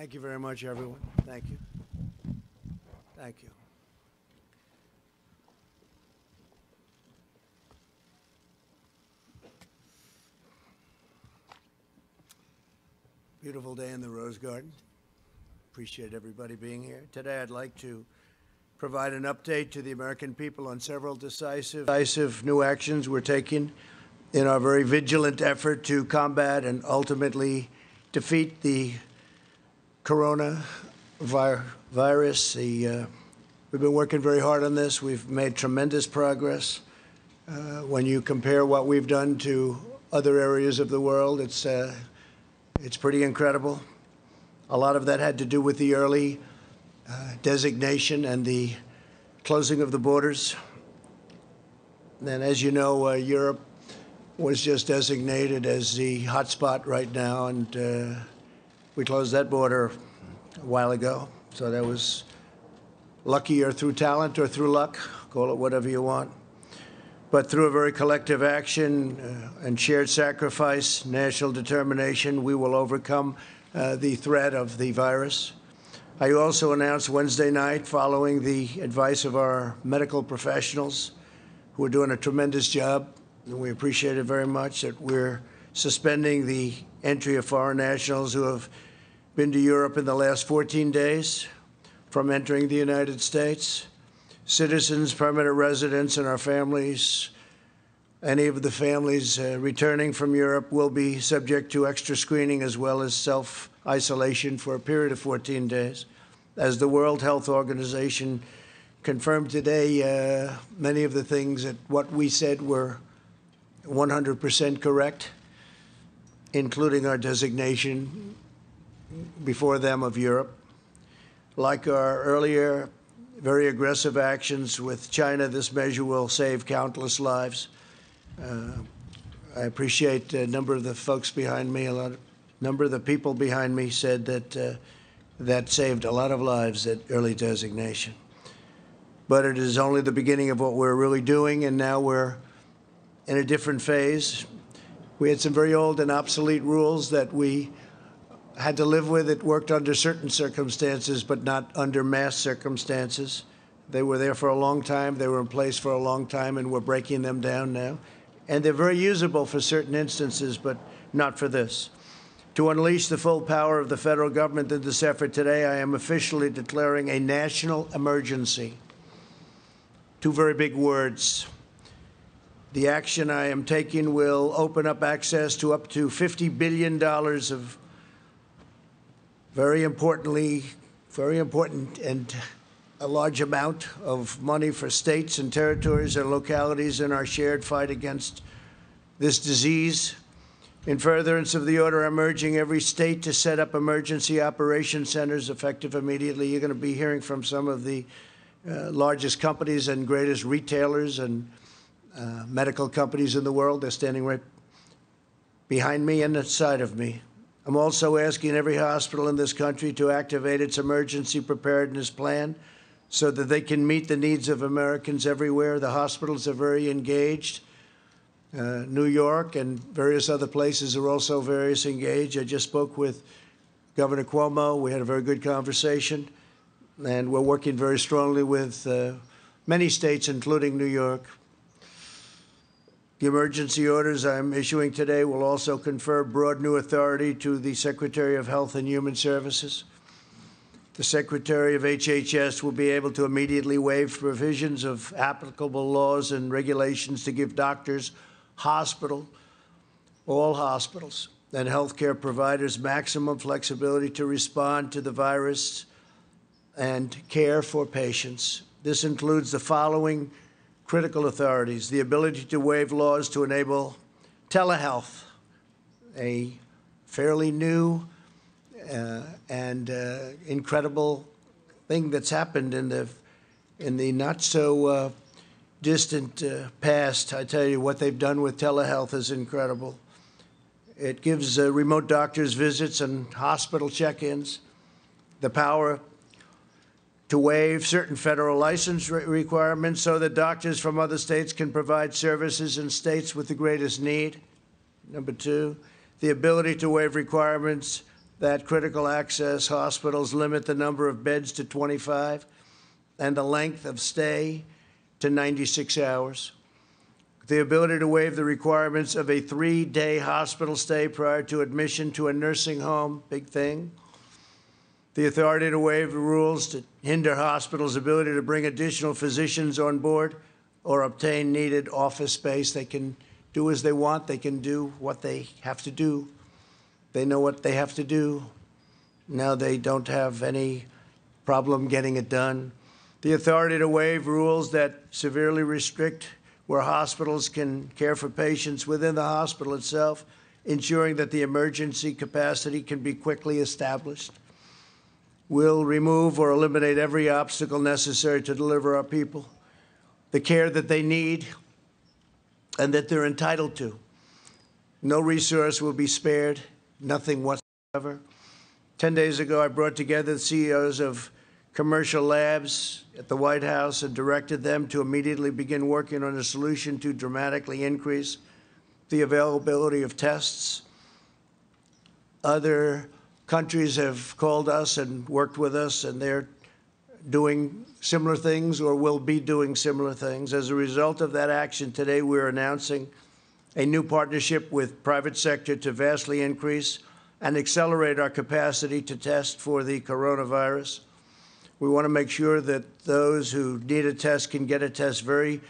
Thank you very much, everyone. Thank you. Thank you. Beautiful day in the Rose Garden. Appreciate everybody being here. Today I'd like to provide an update to the American people on several decisive new actions we're taking in our very vigilant effort to combat and ultimately defeat the coronavirus. We've been working very hard on this. We've made tremendous progress. When you compare what we've done to other areas of the world, it's pretty incredible. A lot of that had to do with the early designation and the closing of the borders. And as you know, Europe was just designated as the hotspot right now, and we closed that border a while ago. So that was lucky, or through talent or through luck, call it whatever you want. But through a very collective action and shared sacrifice, national determination, we will overcome the threat of the virus. I also announced Wednesday night, following the advice of our medical professionals, who are doing a tremendous job, and we appreciate it very much, that we're suspending the entry of foreign nationals who have been to Europe in the last 14 days from entering the United States. Citizens, permanent residents, and our families, any of the families returning from Europe, will be subject to extra screening as well as self-isolation for a period of 14 days. As the World Health Organization confirmed today, many of the things that what we said were 100% correct, including our designation before them of Europe. Like our earlier very aggressive actions with China, this measure will save countless lives. I appreciate a number of the folks behind me, number of the people behind me said that that saved a lot of lives, that early designation. But it is only the beginning of what we're really doing, and now we're in a different phase. We had some very old and obsolete rules that we had to live with. It worked under certain circumstances, but not under mass circumstances. They were there for a long time. They were in place for a long time, and we're breaking them down now. And they're very usable for certain instances, but not for this. To unleash the full power of the federal government in this effort today, I am officially declaring a national emergency. Two very big words. The action I am taking will open up access to up to $50 billion of very important and a large amount of money for states and territories and localities in our shared fight against this disease. In furtherance of the order, I'm urging every state to set up emergency operation centers effective immediately. You're going to be hearing from some of the largest companies and greatest retailers and medical companies in the world. They're standing right behind me and inside of me. I'm also asking every hospital in this country to activate its emergency preparedness plan so that they can meet the needs of Americans everywhere. The hospitals are very engaged. New York and various other places are also very engaged. I just spoke with Governor Cuomo. We had a very good conversation, and we're working very strongly with many states, including New York. The emergency orders I'm issuing today will also confer broad new authority to the Secretary of Health and Human Services. The Secretary of HHS will be able to immediately waive provisions of applicable laws and regulations to give doctors, all hospitals, and healthcare providers maximum flexibility to respond to the virus and care for patients. This includes the following critical authorities: the ability to waive laws to enable telehealth, a fairly new and incredible thing that's happened in the not so distant past. I tell you, what they've done with telehealth is incredible. It gives remote doctors visits and hospital check-ins, the power to waive certain federal license requirements so that doctors from other states can provide services in states with the greatest need. Number two, the ability to waive requirements that critical access hospitals limit the number of beds to 25 and the length of stay to 96 hours. The ability to waive the requirements of a 3-day hospital stay prior to admission to a nursing home, big thing. The authority to waive the rules to hinder hospitals' ability to bring additional physicians on board or obtain needed office space. They can do as they want. They can do what they have to do. They know what they have to do. Now they don't have any problem getting it done. The authority to waive rules that severely restrict where hospitals can care for patients within the hospital itself, ensuring that the emergency capacity can be quickly established. We'll remove or eliminate every obstacle necessary to deliver our people the care that they need and that they're entitled to. No resource will be spared, nothing whatsoever. 10 days ago, I brought together the CEOs of commercial labs at the White House and directed them to immediately begin working on a solution to dramatically increase the availability of tests. Other countries have called us and worked with us, and they're doing similar things or will be doing similar things. As a result of that action today, we're announcing a new partnership with private sector to vastly increase and accelerate our capacity to test for the coronavirus. We want to make sure that those who need a test can get a test very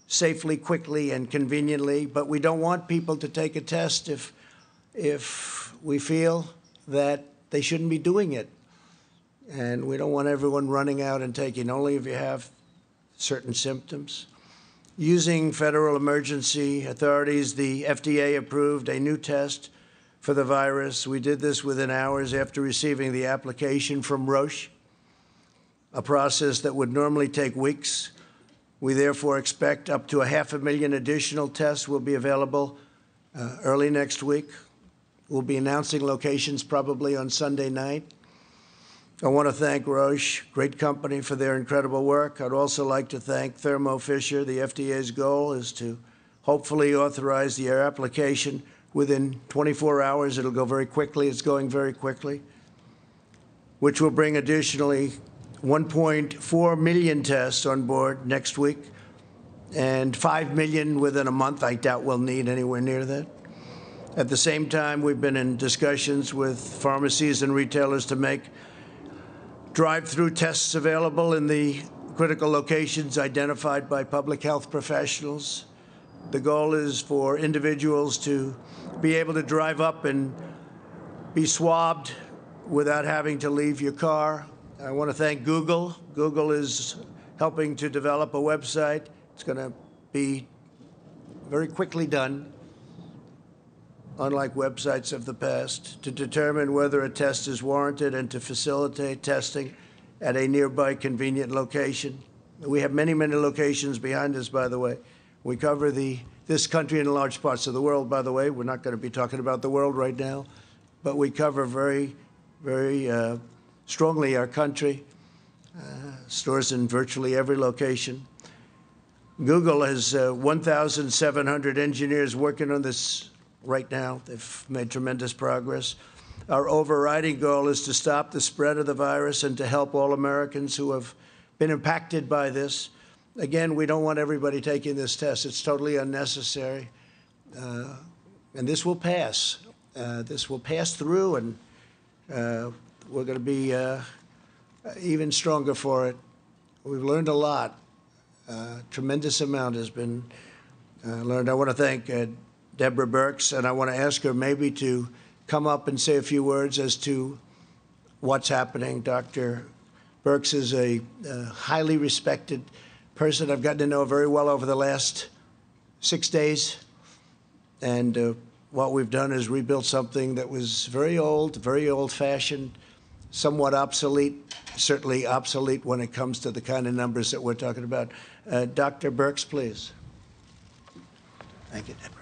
safely, quickly, and conveniently, but we don't want people to take a test if we feel that they shouldn't be doing it. And we don't want everyone running out and taking, only if you have certain symptoms. Using federal emergency authorities, the FDA approved a new test for the virus. We did this within hours after receiving the application from Roche, a process that would normally take weeks. We therefore expect up to 500,000 additional tests will be available early next week. We'll be announcing locations probably on Sunday night. I want to thank Roche, great company, for their incredible work. I'd also like to thank Thermo Fisher. The FDA's goal is to hopefully authorize the application within 24 hours. It'll go very quickly. It's going very quickly, which will bring additionally 1.4 million tests on board next week and 5 million within a month. I doubt we'll need anywhere near that. At the same time, we've been in discussions with pharmacies and retailers to make drive-through tests available in the critical locations identified by public health professionals. The goal is for individuals to be able to drive up and be swabbed without having to leave your car. I want to thank Google. Google is helping to develop a website. It's going to be very quickly done, unlike websites of the past, to determine whether a test is warranted and to facilitate testing at a nearby convenient location. We have many, many locations behind us, by the way. We cover this country and large parts of the world, by the way. We're not going to be talking about the world right now, but we cover very, very strongly our country, stores in virtually every location. Google has 1,700 engineers working on this right now. They've made tremendous progress. Our overriding goal is to stop the spread of the virus and to help all Americans who have been impacted by this. Again, we don't want everybody taking this test. It's totally unnecessary. And this will pass. This will pass through, and we're going to be even stronger for it. We've learned a lot. Tremendous amount has been learned. I want to thank Deborah Birx, and I want to ask her maybe to come up and say a few words as to what's happening. Dr. Birx is a highly respected person I've gotten to know very well over the last 6 days. And what we've done is rebuilt something that was very old-fashioned, somewhat obsolete, certainly obsolete when it comes to the kind of numbers that we're talking about. Dr. Birx, please. Thank you, Deborah.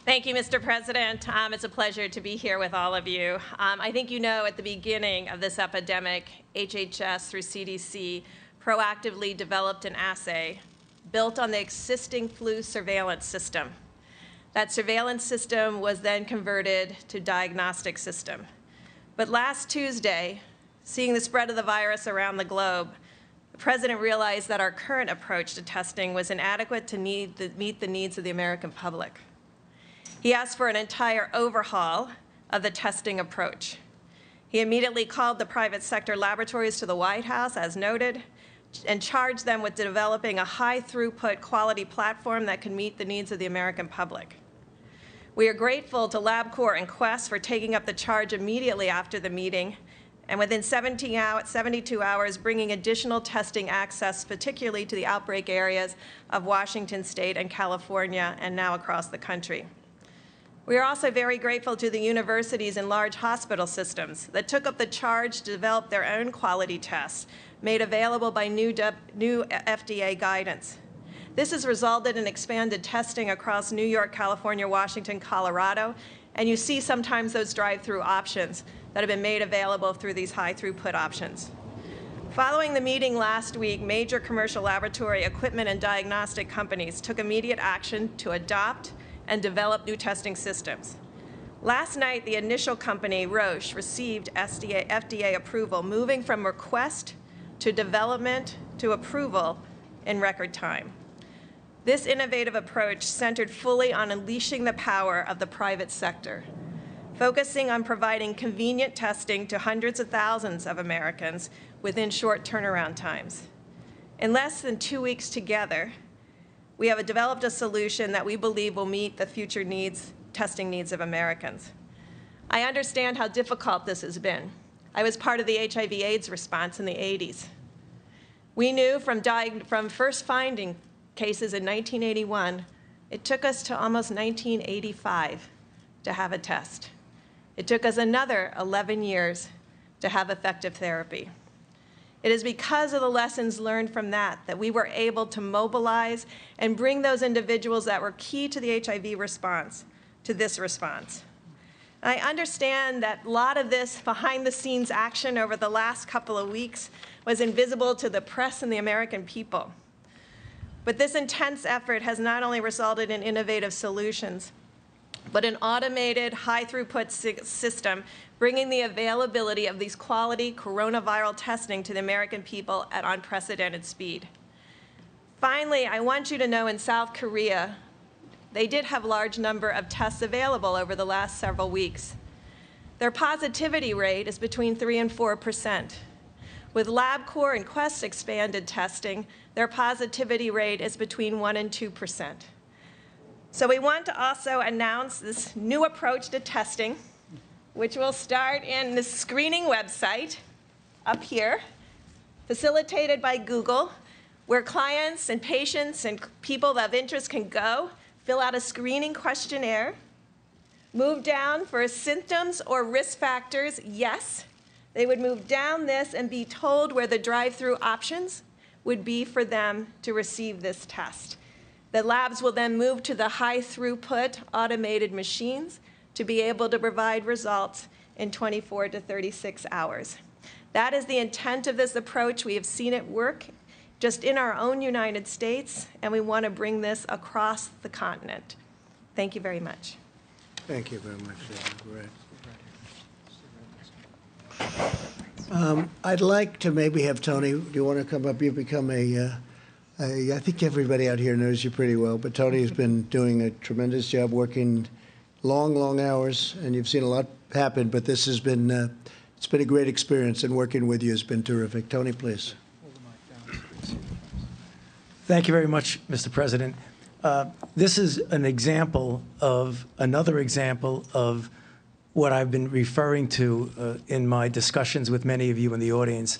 Thank you, Mr. President. It's a pleasure to be here with all of you. I think you know at the beginning of this epidemic, HHS through CDC proactively developed an assay built on the existing flu surveillance system. That surveillance system was then converted to diagnostic system. But last Tuesday, seeing the spread of the virus around the globe, the President realized that our current approach to testing was inadequate to meet the needs of the American public. He asked for an entire overhaul of the testing approach. He immediately called the private sector laboratories to the White House, as noted, and charged them with developing a high-throughput quality platform that could meet the needs of the American public. We are grateful to LabCorp and Quest for taking up the charge immediately after the meeting, and within 72 hours, bringing additional testing access, particularly to the outbreak areas of Washington State and California, and now across the country. We are also very grateful to the universities and large hospital systems that took up the charge to develop their own quality tests, made available by new FDA guidance. This has resulted in expanded testing across New York, California, Washington, Colorado, and you see sometimes those drive-through options that have been made available through these high-throughput options. Following the meeting last week, major commercial laboratory equipment and diagnostic companies took immediate action to adopt and develop new testing systems. Last night, the initial company, Roche, received FDA approval, moving from request to development to approval in record time. This innovative approach centered fully on unleashing the power of the private sector, focusing on providing convenient testing to hundreds of thousands of Americans within short turnaround times. In less than 2 weeks together, we have developed a solution that we believe will meet the future testing needs of Americans. I understand how difficult this has been. I was part of the HIV/AIDS response in the 80s. We knew from first finding cases in 1981, it took us to almost 1985 to have a test. It took us another 11 years to have effective therapy. It is because of the lessons learned from that we were able to mobilize and bring those individuals that were key to the HIV response to this response. And I understand that a lot of this behind-the-scenes action over the last couple of weeks was invisible to the press and the American people. But this intense effort has not only resulted in innovative solutions, but an automated, high-throughput system bringing the availability of these quality coronavirus testing to the American people at unprecedented speed. Finally, I want you to know in South Korea, they did have a large number of tests available over the last several weeks. Their positivity rate is between 3% and 4%. With LabCorp and Quest expanded testing, their positivity rate is between 1% and 2%. So we want to also announce this new approach to testing, which will start in the screening website up here, facilitated by Google, where clients and patients and people of interest can go, fill out a screening questionnaire, move down for symptoms or risk factors, yes. They would move down this and be told where the drive-through options would be for them to receive this test. The labs will then move to the high-throughput automated machines to be able to provide results in 24 to 36 hours. That is the intent of this approach. We have seen it work just in our own United States, and we want to bring this across the continent. Thank you very much. Thank you very much, Great. I'd like to maybe have Tony, do you want to come up? You've become I think everybody out here knows you pretty well, but Tony has been doing a tremendous job working long hours, and you've seen a lot happen, but this has been, it's been a great experience, and working with you has been terrific. Tony, please. Thank you very much, Mr. President. This is an example of, another example of what I've been referring to in my discussions with many of you in the audience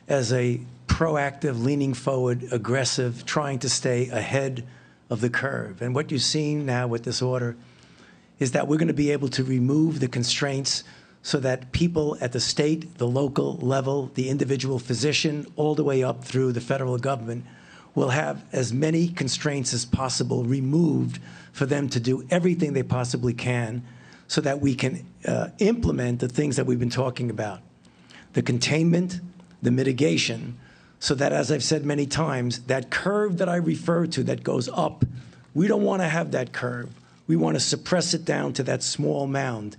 as a proactive, leaning forward, aggressive, trying to stay ahead of the curve. And what you're seeing now with this order is that we're going to be able to remove the constraints so that people at the state, the local level, the individual physician, all the way up through the federal government will have as many constraints as possible removed for them to do everything they possibly can so that we can implement the things that we've been talking about. The containment, the mitigation, so that, as I've said many times, that curve that I refer to that goes up, we don't want to have that curve. We want to suppress it down to that small mound.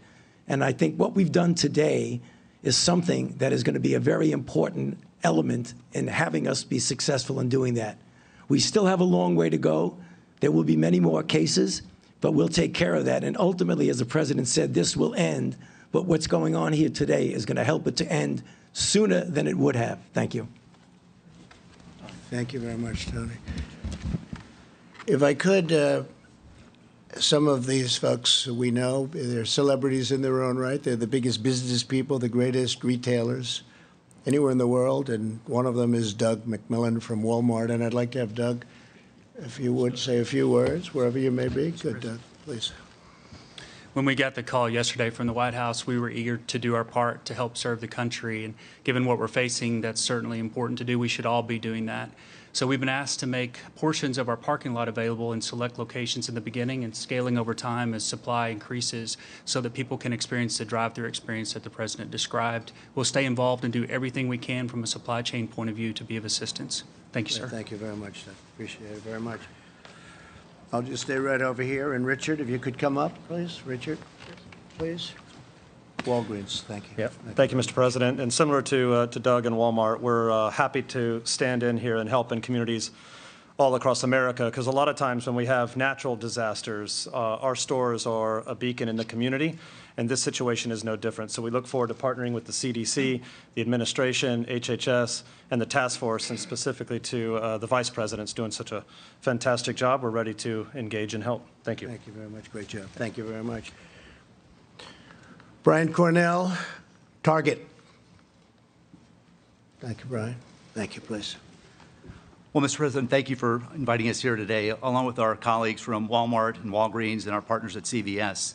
And I think what we've done today is something that is going to be a very important element in having us be successful in doing that. We still have a long way to go. There will be many more cases, but we'll take care of that. And ultimately, as the President said, this will end. But what's going on here today is going to help it to end sooner than it would have. Thank you. Thank you very much, Tony. If I could, some of these folks we know, they're celebrities in their own right. They're the biggest business people, the greatest retailers anywhere in the world, and one of them is Doug McMillan from Walmart. And I'd like to have Doug, if you would, say a few words, wherever you may be. Good, Doug, please. When we got the call yesterday from the White House, we were eager to do our part to help serve the country. And given what we're facing, that's certainly important to do. We should all be doing that. So we've been asked to make portions of our parking lot available in select locations in the beginning and scaling over time as supply increases so that people can experience the drive-through experience that the President described. We'll stay involved and do everything we can from a supply chain point of view to be of assistance. Thank you, sir. Thank you very much, Doug. Appreciate it very much. I'll just stay right over here. And Richard, if you could come up, please. Richard, please. Walgreens, thank you. Yeah. Thank you, Mr. President. And similar to Doug and Walmart, we're happy to stand in here and help in communities all across America, because a lot of times when we have natural disasters, our stores are a beacon in the community, and this situation is no different. So we look forward to partnering with the CDC, the administration, HHS, and the task force, and specifically to the Vice President's doing such a fantastic job. We're ready to engage and help. Thank you. Thank you very much. Great job. Thank you very much. Brian Cornell, Target. Thank you, Brian. Thank you, please. Well, Mr. President, thank you for inviting us here today, along with our colleagues from Walmart and Walgreens and our partners at CVS.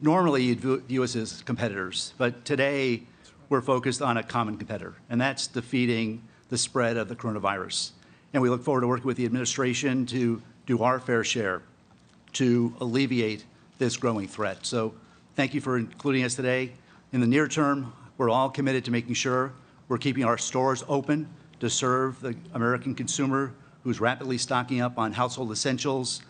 Normally, you'd view us as competitors, but today we're focused on a common competitor, and that's defeating the spread of the coronavirus. And we look forward to working with the administration to do our fair share to alleviate this growing threat. So thank you for including us today. In the near term, we're all committed to making sure we're keeping our stores open to serve the American consumer who's rapidly stocking up on household essentials,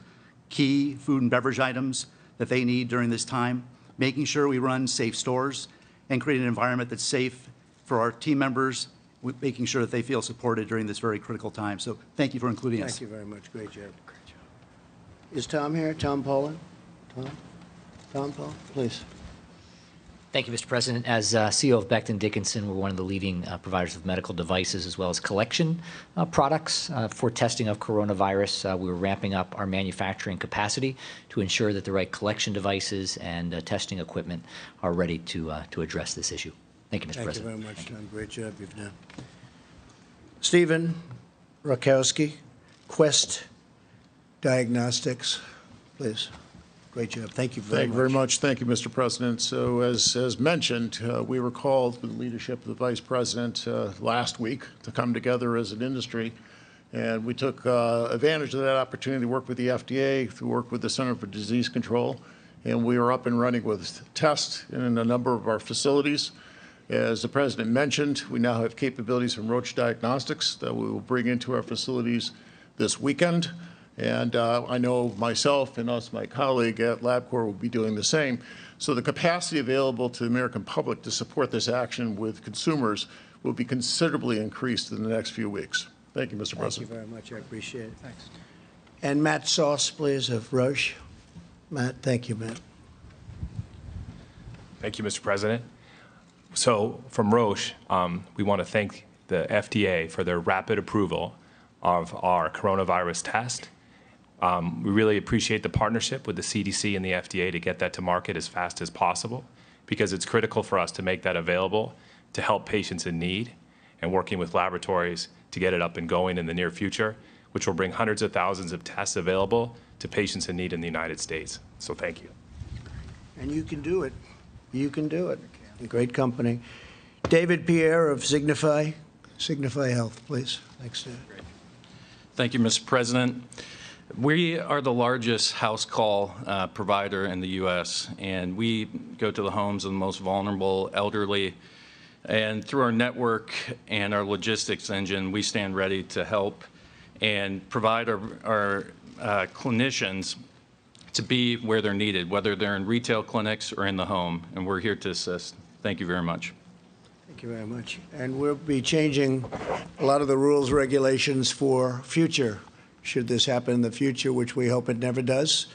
key food and beverage items that they need during this time, making sure we run safe stores and create an environment that's safe for our team members, making sure that they feel supported during this very critical time. So thank you for including us. Thank you very much. Great job. Great job. Is Tom here? Tom Poland? Tom Poland, please. Thank you, Mr. President. As CEO of Becton Dickinson, we're one of the leading providers of medical devices as well as collection products for testing of coronavirus. We're ramping up our manufacturing capacity to ensure that the right collection devices and testing equipment are ready to address this issue. Thank you, Mr. President. Thank you very much, Tom. Great job you've done. Stephen Rakowski, Quest Diagnostics, please. Great job. Thank you very much. Thank you very much. Thank you, Mr. President. So as mentioned, we were called with the leadership of the Vice President last week to come together as an industry. And we took advantage of that opportunity to work with the FDA, to work with the Center for Disease Control. And we are up and running with tests in a number of our facilities. As the President mentioned, we now have capabilities from Roche Diagnostics that we will bring into our facilities this weekend. And I know myself and my colleague at LabCorp will be doing the same. So the capacity available to the American public to support this action with consumers will be considerably increased in the next few weeks. Thank you, Mr. President. Thank you very much. I appreciate it. Thanks. And Matt Sauce, please, of Roche. Matt, thank you, Matt. Thank you, Mr. President. So from Roche, we want to thank the FDA for their rapid approval of our coronavirus test. We really appreciate the partnership with the CDC and the FDA to get that to market as fast as possible, because it's critical for us to make that available to help patients in need, and working with laboratories to get it up and going in the near future, which will bring hundreds of thousands of tests available to patients in need in the United States. So thank you. And you can do it. You can do it. A great company. David Pierre of Signify Health, please. Thanks, Dave. Thank you, Mr. President. We are the largest house call provider in the U.S., and we go to the homes of the most vulnerable elderly. And through our network and our logistics engine, we stand ready to help and provide our clinicians to be where they're needed, whether they're in retail clinics or in the home, and we're here to assist. Thank you very much. Thank you very much. And we'll be changing a lot of the rules, regulations for future, should this happen in the future, which we hope it never does,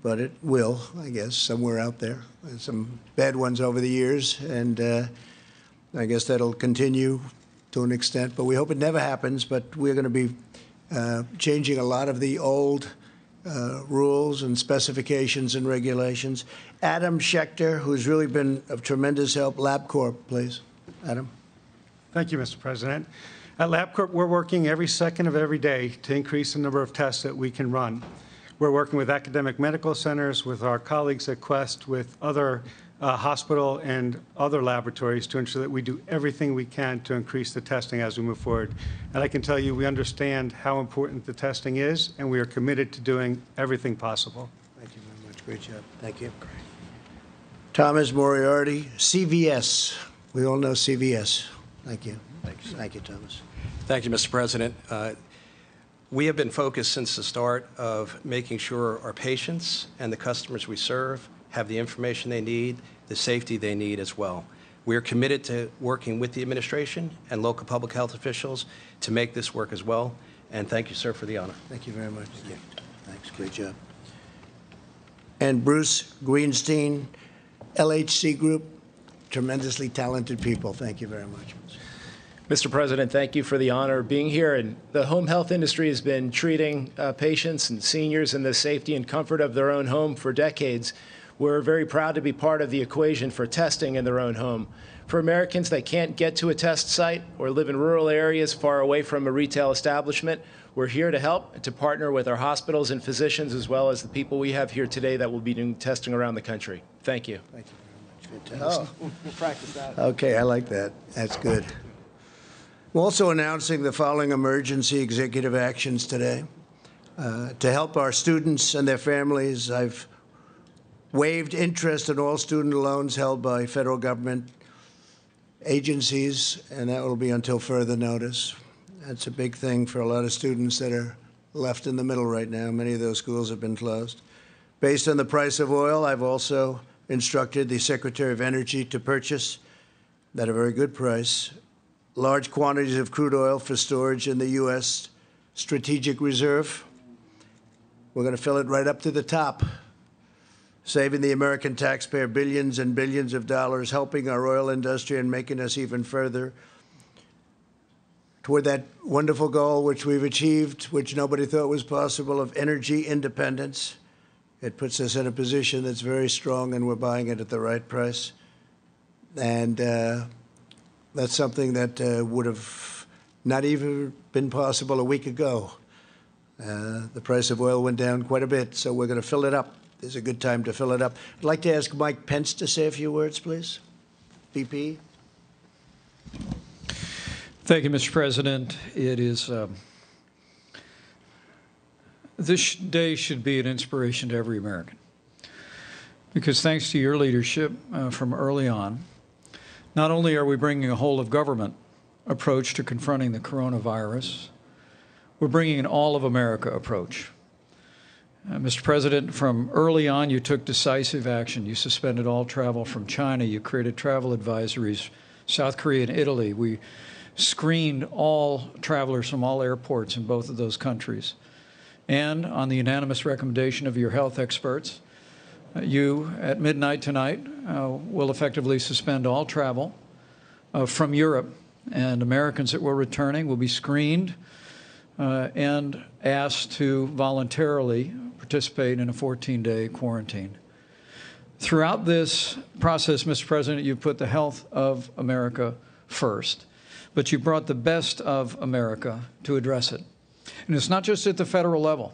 but it will, I guess, somewhere out there. There's some bad ones over the years, and I guess that'll continue to an extent, but we hope it never happens. But we're going to be changing a lot of the old rules and specifications and regulations. Adam Schechter, who's really been of tremendous help, LabCorp, please. Adam. Thank you, Mr. President. At LabCorp, we're working every second of every day to increase the number of tests that we can run. We're working with academic medical centers, with our colleagues at Quest, with other hospital and other laboratories to ensure that we do everything we can to increase the testing as we move forward. And I can tell you we understand how important the testing is, and we are committed to doing everything possible. Thank you very much. Great job. Thank you. Thomas Moriarty, CVS. We all know CVS. Thank you. Thank you, Thomas. Thank you, Mr. President. We have been focused since the start of making sure our patients and the customers we serve have the information they need, the safety they need as well. We are committed to working with the administration and local public health officials to make this work as well. And thank you, sir, for the honor. Thank you very much. Thank you. Thanks. Great job. And Bruce Greenstein, LHC Group, tremendously talented people. Thank you very much. Mr. President, thank you for the honor of being here. And the home health industry has been treating patients and seniors in the safety and comfort of their own home for decades. We're very proud to be part of the equation for testing in their own home. For Americans that can't get to a test site or live in rural areas far away from a retail establishment, we're here to help and to partner with our hospitals and physicians, as well as the people we have here today that will be doing testing around the country. Thank you. Thank you very much. Fantastic. Oh, we'll practice that. Okay, I like that. That's good. We're also announcing the following emergency executive actions today. To help our students and their families, I've waived interest on all student loans held by federal government agencies, and that will be until further notice. That's a big thing for a lot of students that are left in the middle right now. Many of those schools have been closed. Based on the price of oil, I've also instructed the Secretary of Energy to purchase, at a very good price, large quantities of crude oil for storage in the U.S. Strategic Reserve. We're going to fill it right up to the top, saving the American taxpayer billions and billions of dollars, helping our oil industry and making us even further toward that wonderful goal which we've achieved, which nobody thought was possible, of energy independence. It puts us in a position that's very strong, and we're buying it at the right price. And that's something that would have not even been possible a week ago. The price of oil went down quite a bit, so we're going to fill it up. There's a good time to fill it up. I'd like to ask Mike Pence to say a few words, please. VP. Thank you, Mr. President. It is this day should be an inspiration to every American, because thanks to your leadership from early on, not only are we bringing a whole-of-government approach to confronting the coronavirus, we're bringing an all-of-America approach. Mr. President, from early on, you took decisive action. You suspended all travel from China. You created travel advisories, South Korea and Italy. We screened all travelers from all airports in both of those countries. And on the unanimous recommendation of your health experts, you, at midnight tonight, will effectively suspend all travel from Europe, and Americans that were returning will be screened and asked to voluntarily participate in a 14-day quarantine. Throughout this process, Mr. President, you've put the health of America first, but you brought the best of America to address it. And it's not just at the federal level.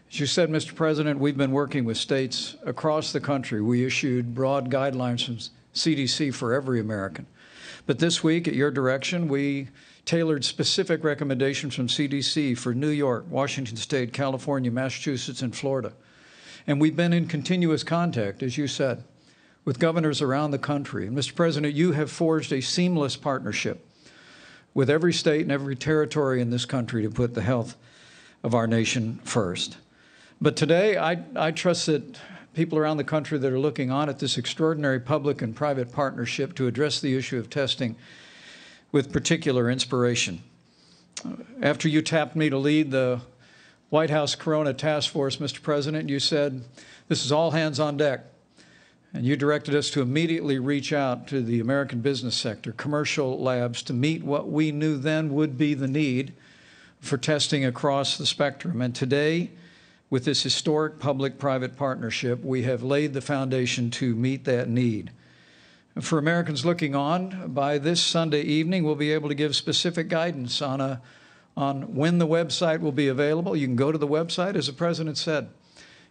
As you said, Mr. President, we've been working with states across the country. We issued broad guidelines from CDC for every American. But this week, at your direction, we tailored specific recommendations from CDC for New York, Washington State, California, Massachusetts, and Florida. And we've been in continuous contact, as you said, with governors around the country. And Mr. President, you have forged a seamless partnership with every state and every territory in this country to put the health of our nation first. But today, I trust that people around the country that are looking on at this extraordinary public and private partnership to address the issue of testing with particular inspiration. After you tapped me to lead the White House Corona Task Force, Mr. President, you said, this is all hands on deck. And you directed us to immediately reach out to the American business sector, commercial labs, to meet what we knew then would be the need for testing across the spectrum. And today, with this historic public-private partnership, we have laid the foundation to meet that need. For Americans looking on, by this Sunday evening, we'll be able to give specific guidance on when the website will be available. You can go to the website, as the President said.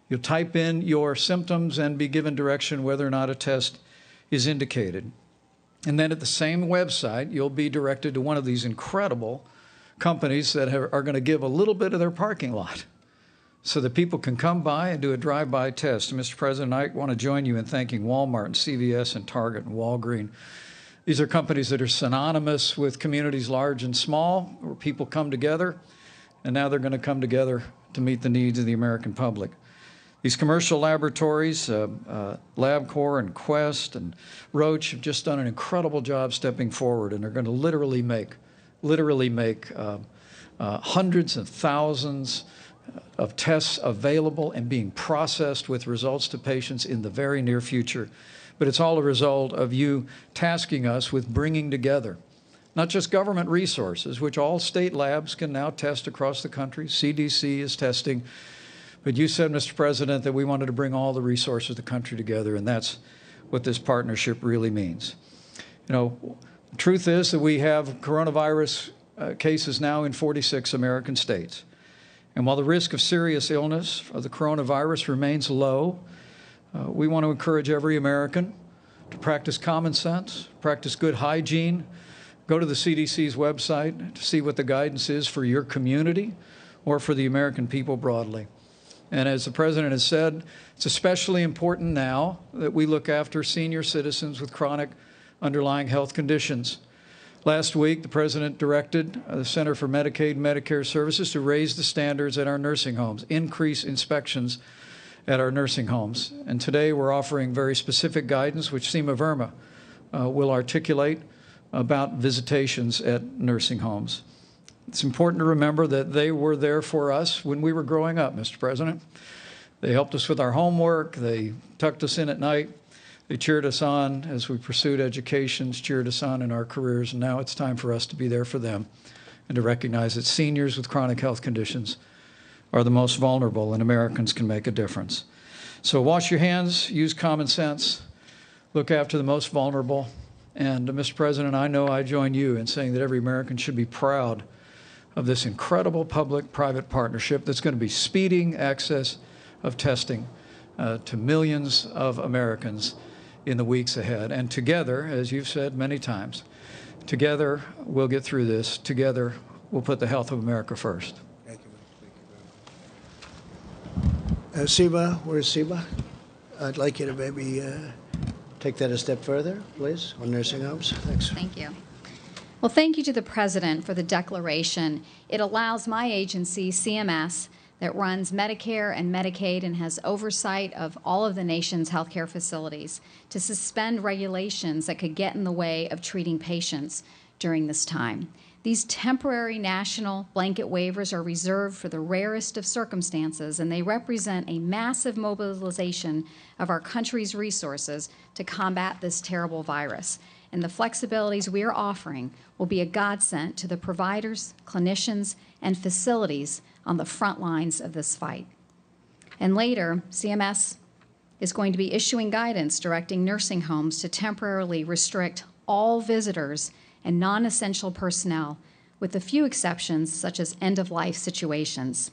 You'll type in your symptoms and be given direction whether or not a test is indicated. And then at the same website, you'll be directed to one of these incredible companies that are going to give a little bit of their parking lot so that people can come by and do a drive-by test. And Mr. President, I want to join you in thanking Walmart and CVS and Target and Walgreens. These are companies that are synonymous with communities large and small, where people come together, and now they're going to come together to meet the needs of the American public. These commercial laboratories, LabCorp and Quest and Roche, have just done an incredible job stepping forward, and they're going to literally make hundreds of thousands of tests available and being processed with results to patients in the very near future. But it's all a result of you tasking us with bringing together not just government resources, which all state labs can now test across the country. CDC is testing. But you said, Mr. President, that we wanted to bring all the resources of the country together, and that's what this partnership really means. You know, the truth is that we have coronavirus cases now in 46 American states. And while the risk of serious illness of the coronavirus remains low, we want to encourage every American to practice common sense, practice good hygiene, go to the CDC's website to see what the guidance is for your community or for the American people broadly. And as the President has said, it's especially important now that we look after senior citizens with chronic underlying health conditions. Last week, the President directed the Center for Medicaid and Medicare Services to raise the standards at our nursing homes, increase inspections at our nursing homes. And today we're offering very specific guidance, which Seema Verma will articulate about visitations at nursing homes. It's important to remember that they were there for us when we were growing up, Mr. President. They helped us with our homework. They tucked us in at night. They cheered us on as we pursued education, cheered us on in our careers, and now it's time for us to be there for them and to recognize that seniors with chronic health conditions are the most vulnerable, and Americans can make a difference. So wash your hands, use common sense, look after the most vulnerable. And Mr. President, I know I join you in saying that every American should be proud of this incredible public-private partnership that's going to be speeding access of testing to millions of Americans in the weeks ahead. And together, as you've said many times, together we'll get through this. Together we'll put the health of America first. Thank you. Seema, where's Seema? I'd like you to maybe take that a step further, please, on nursing homes. Thanks. Thank you. Well, thank you to the President for the declaration. It allows my agency, CMS, that runs Medicare and Medicaid and has oversight of all of the nation's healthcare facilities, to suspend regulations that could get in the way of treating patients during this time. These temporary national blanket waivers are reserved for the rarest of circumstances, and they represent a massive mobilization of our country's resources to combat this terrible virus. And the flexibilities we are offering will be a godsend to the providers, clinicians, and facilities on the front lines of this fight. And later, CMS is going to be issuing guidance directing nursing homes to temporarily restrict all visitors and non-essential personnel, with a few exceptions such as end-of-life situations.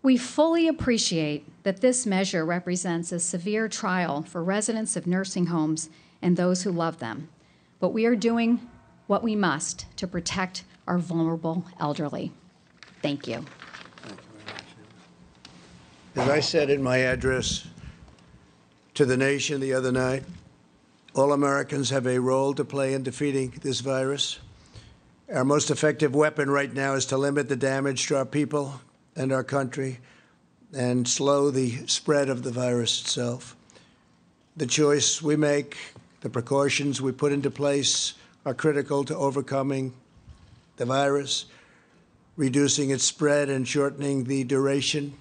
We fully appreciate that this measure represents a severe trial for residents of nursing homes and those who love them, but we are doing what we must to protect our vulnerable elderly. Thank you. As I said in my address to the nation the other night, all Americans have a role to play in defeating this virus. Our most effective weapon right now is to limit the damage to our people and our country and slow the spread of the virus itself. The choice we make, the precautions we put into place are critical to overcoming the virus, reducing its spread, and shortening the duration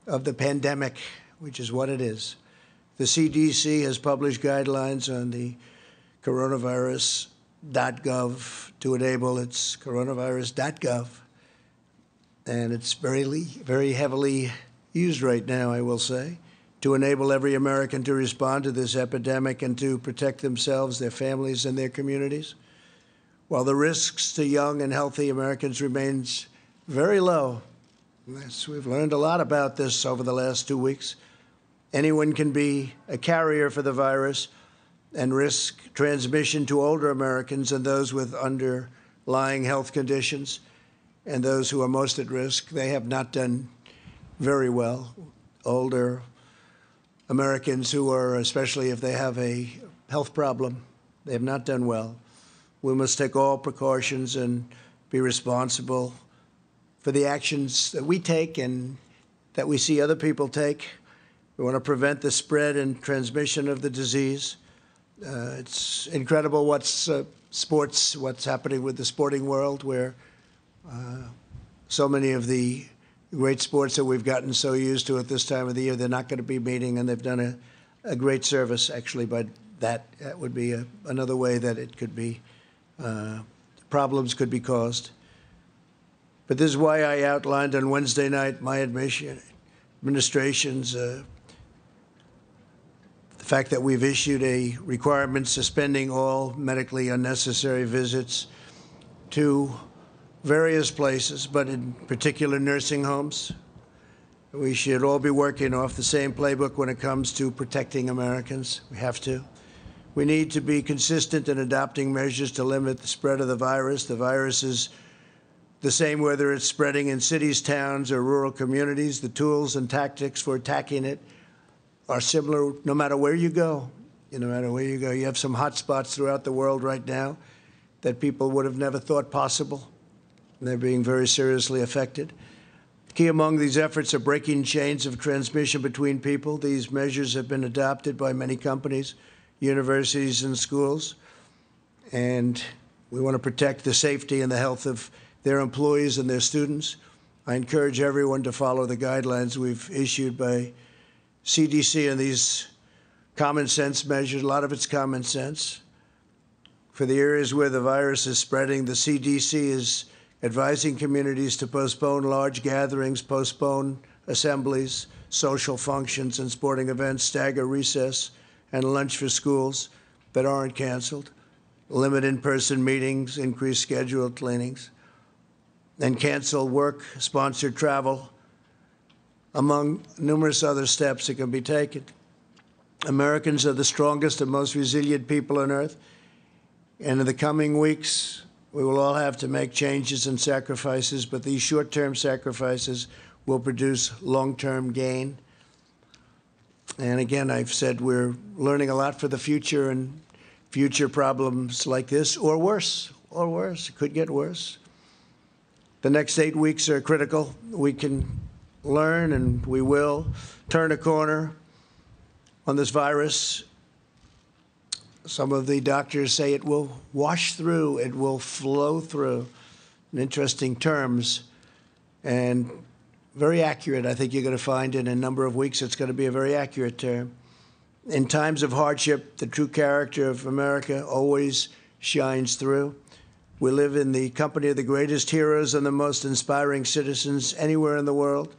of the pandemic, which is what it is. The CDC has published guidelines on the coronavirus.gov to enable its coronavirus.gov, and it's very heavily used right now, I will say, to enable every American to respond to this epidemic and to protect themselves, their families, and their communities. While the risks to young and healthy Americans remains very low, we've learned a lot about this over the last 2 weeks. Anyone can be a carrier for the virus and risk transmission to older Americans and those with underlying health conditions and those who are most at risk. They have not done very well. Older Americans who are, especially if they have a health problem, they have not done well. We must take all precautions and be responsible for the actions that we take and that we see other people take. We want to prevent the spread and transmission of the disease. It's incredible what's happening with the sporting world, where so many of the great sports that we've gotten so used to at this time of the year, they're not going to be meeting, and they've done a great service, actually, but that would be another way that it could be, problems could be caused. But this is why I outlined on Wednesday night my administration's the fact that we've issued a requirement suspending all medically unnecessary visits to various places, but in particular nursing homes. We should all be working off the same playbook when it comes to protecting Americans. We have to. We need to be consistent in adopting measures to limit the spread of the virus. The virus is the same whether it's spreading in cities, towns, or rural communities. The tools and tactics for attacking it are similar no matter where you go. No matter where you go. You have some hot spots throughout the world right now that people would have never thought possible. And they're being very seriously affected. Key among these efforts are breaking chains of transmission between people. These measures have been adopted by many companies, universities, and schools. And we want to protect the safety and the health of their employees and their students. I encourage everyone to follow the guidelines we've issued by CDC and these common sense measures. A lot of it's common sense. For the areas where the virus is spreading, the CDC is advising communities to postpone large gatherings, postpone assemblies, social functions, and sporting events, stagger recess and lunch for schools that aren't canceled, limit in-person meetings, increase scheduled cleanings, and cancel work-sponsored travel, among numerous other steps that can be taken. Americans are the strongest and most resilient people on earth, and in the coming weeks, we will all have to make changes and sacrifices, but these short-term sacrifices will produce long-term gain. And again, I've said we're learning a lot for the future, and future problems like this, or worse, it could get worse. The next 8 weeks are critical. We can learn, and we will turn a corner on this virus. Some of the doctors say it will wash through, it will flow through, in interesting terms, and very accurate. I think you're going to find in a number of weeks it's going to be a very accurate term. In times of hardship, the true character of America always shines through. We live in the company of the greatest heroes and the most inspiring citizens anywhere in the world.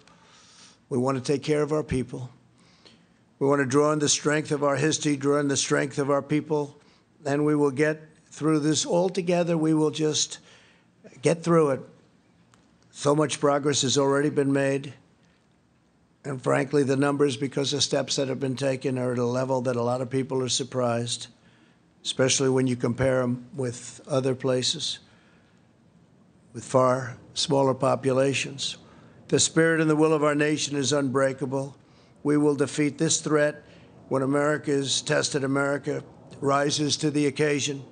We want to take care of our people. We want to draw on the strength of our history, draw on the strength of our people, and we will get through this all together. We will just get through it. So much progress has already been made. And frankly, the numbers, because of steps that have been taken, are at a level that a lot of people are surprised, especially when you compare them with other places with far smaller populations. The spirit and the will of our nation is unbreakable. We will defeat this threat. When America is tested, America rises to the occasion.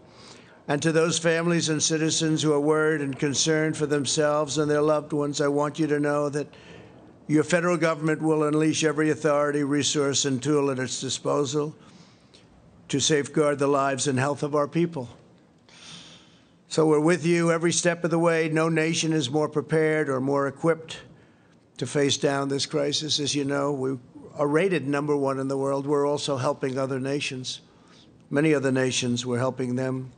And to those families and citizens who are worried and concerned for themselves and their loved ones, I want you to know that Your federal government will unleash every authority, resource, and tool at its disposal to safeguard the lives and health of our people. So we're with you every step of the way. No nation is more prepared or more equipped to face down this crisis. As you know, we are rated #1 in the world. We're also helping other nations. Many other nations, we're helping them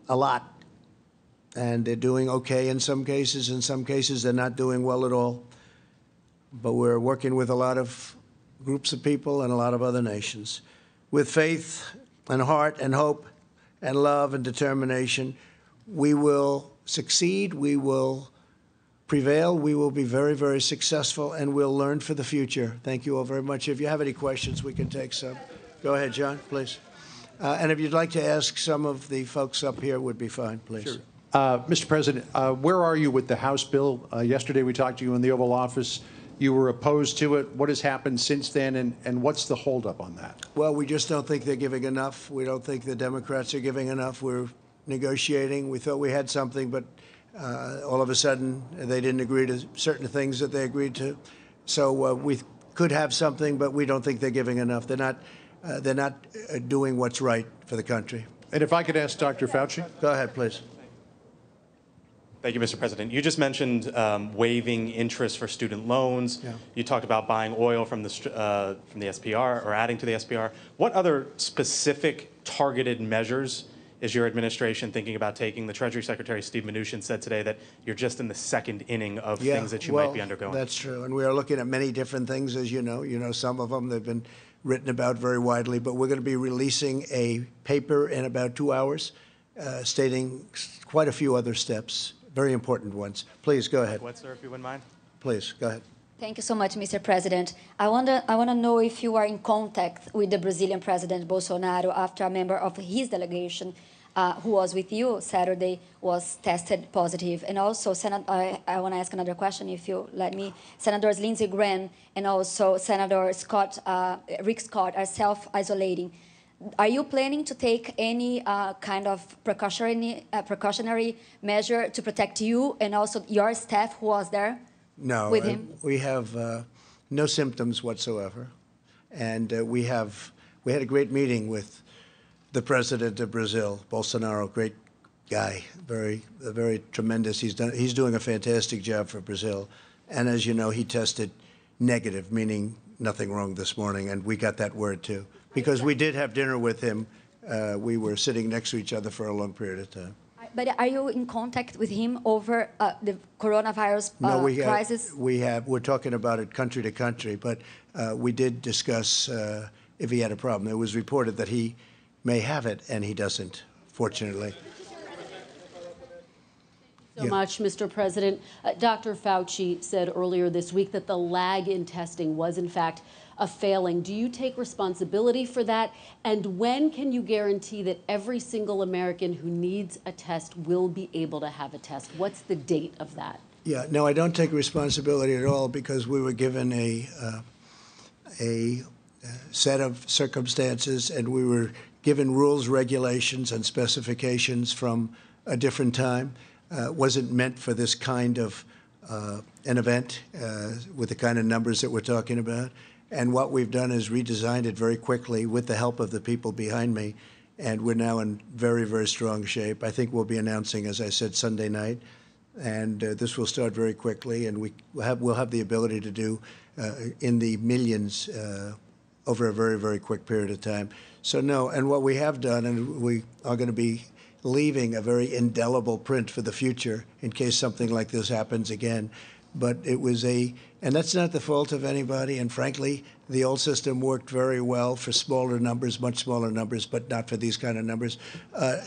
a lot. And they're doing okay in some cases. In some cases, they're not doing well at all. But we're working with a lot of groups of people and a lot of other nations. With faith and heart and hope and love and determination, we will succeed, we will prevail, we will be very, very successful, and we'll learn for the future. Thank you all very much. If you have any questions, we can take some. Go ahead, John, please. And if you'd like to ask some of the folks up here, would be fine, please. Sure. Mr. President, where are you with the House bill? Yesterday we talked to you in the Oval Office. You were opposed to it. What has happened since then, and what's the holdup on that? Well, we just don't think they're giving enough. We don't think the Democrats are giving enough. We're negotiating. We thought we had something, but all of a sudden they didn't agree to certain things that they agreed to. So we could have something, but we don't think they're giving enough. They're not doing what's right for the country. And if I could ask Dr. Fauci? Go ahead, please. Thank you, Mr. President. You just mentioned waiving interest for student loans. Yeah. You talked about buying oil from the SPR or adding to the SPR. What other specific targeted measures is your administration thinking about taking? The Treasury Secretary, Steve Mnuchin, said today that you're just in the second inning of things that you might be undergoing. That's true. And we are looking at many different things, as you know. You know some of them. They've been written about very widely. But we're going to be releasing a paper in about 2 hours stating quite a few other steps. Very important ones. Please, go ahead. What, sir, if you wouldn't mind? Please, go ahead. Thank you so much, Mr. President. I want to know if you are in contact with the Brazilian President Bolsonaro after a member of his delegation who was with you Saturday was tested positive. And also, I want to ask another question, if you let me. Senators Lindsey Graham and also Senator Rick Scott are self-isolating. Are you planning to take any kind of precautionary measure to protect you and also your staff who was there with him? We have no symptoms whatsoever. And we had a great meeting with the president of Brazil, Bolsonaro, great guy, very tremendous. He's doing a fantastic job for Brazil. And as you know, he tested negative, meaning nothing wrong this morning, and we got that word too. Because we did have dinner with him. We were sitting next to each other for a long period of time. But are you in contact with him over the coronavirus crisis? We're talking about it country to country, but we did discuss if he had a problem. It was reported that he may have it, and he doesn't, fortunately. So much, Mr. President. Dr. Fauci said earlier this week that the lag in testing was, in fact, a failing. Do you take responsibility for that? And when can you guarantee that every single American who needs a test will be able to have a test? What's the date of that? Yeah, no, I don't take responsibility at all because we were given a set of circumstances and we were given rules, regulations, and specifications from a different time. Wasn't meant for this kind of an event with the kind of numbers that we're talking about. And what we've done is redesigned it very quickly with the help of the people behind me. And we're now in very, very strong shape. I think we'll be announcing, as I said, Sunday night. And this will start very quickly. And we'll have the ability to do in the millions over a very, very quick period of time. So, no. And what we have done, and we are going to be leaving a very indelible print for the future in case something like this happens again. But it was and that's not the fault of anybody. And frankly, the old system worked very well for smaller numbers, much smaller numbers, but not for these kind of numbers.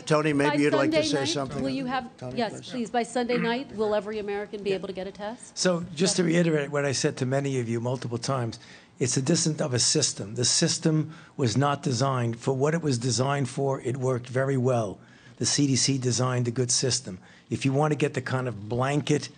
Tony, maybe you'd like to say something? Will you have, Tony, yes, please, by Sunday night, will every American be able to get a test? So just to reiterate what I said to many of you multiple times, it's a dissonance of a system. The system was not designed for what it was designed for. It worked very well. The CDC designed a good system. If you want to get the kind of blanket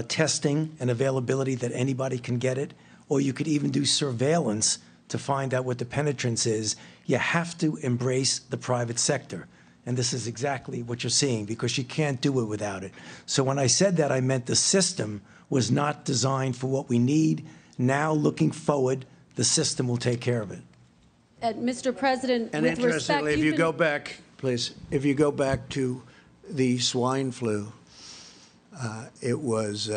testing and availability that anybody can get it, or you could even do surveillance to find out what the penetrance is, you have to embrace the private sector. And this is exactly what you're seeing, because you can't do it without it. So when I said that, I meant the system was not designed for what we need. Now, looking forward, the system will take care of it. Mr. President, And with respect, interestingly, if you go back, please, if you go back to the swine flu, it was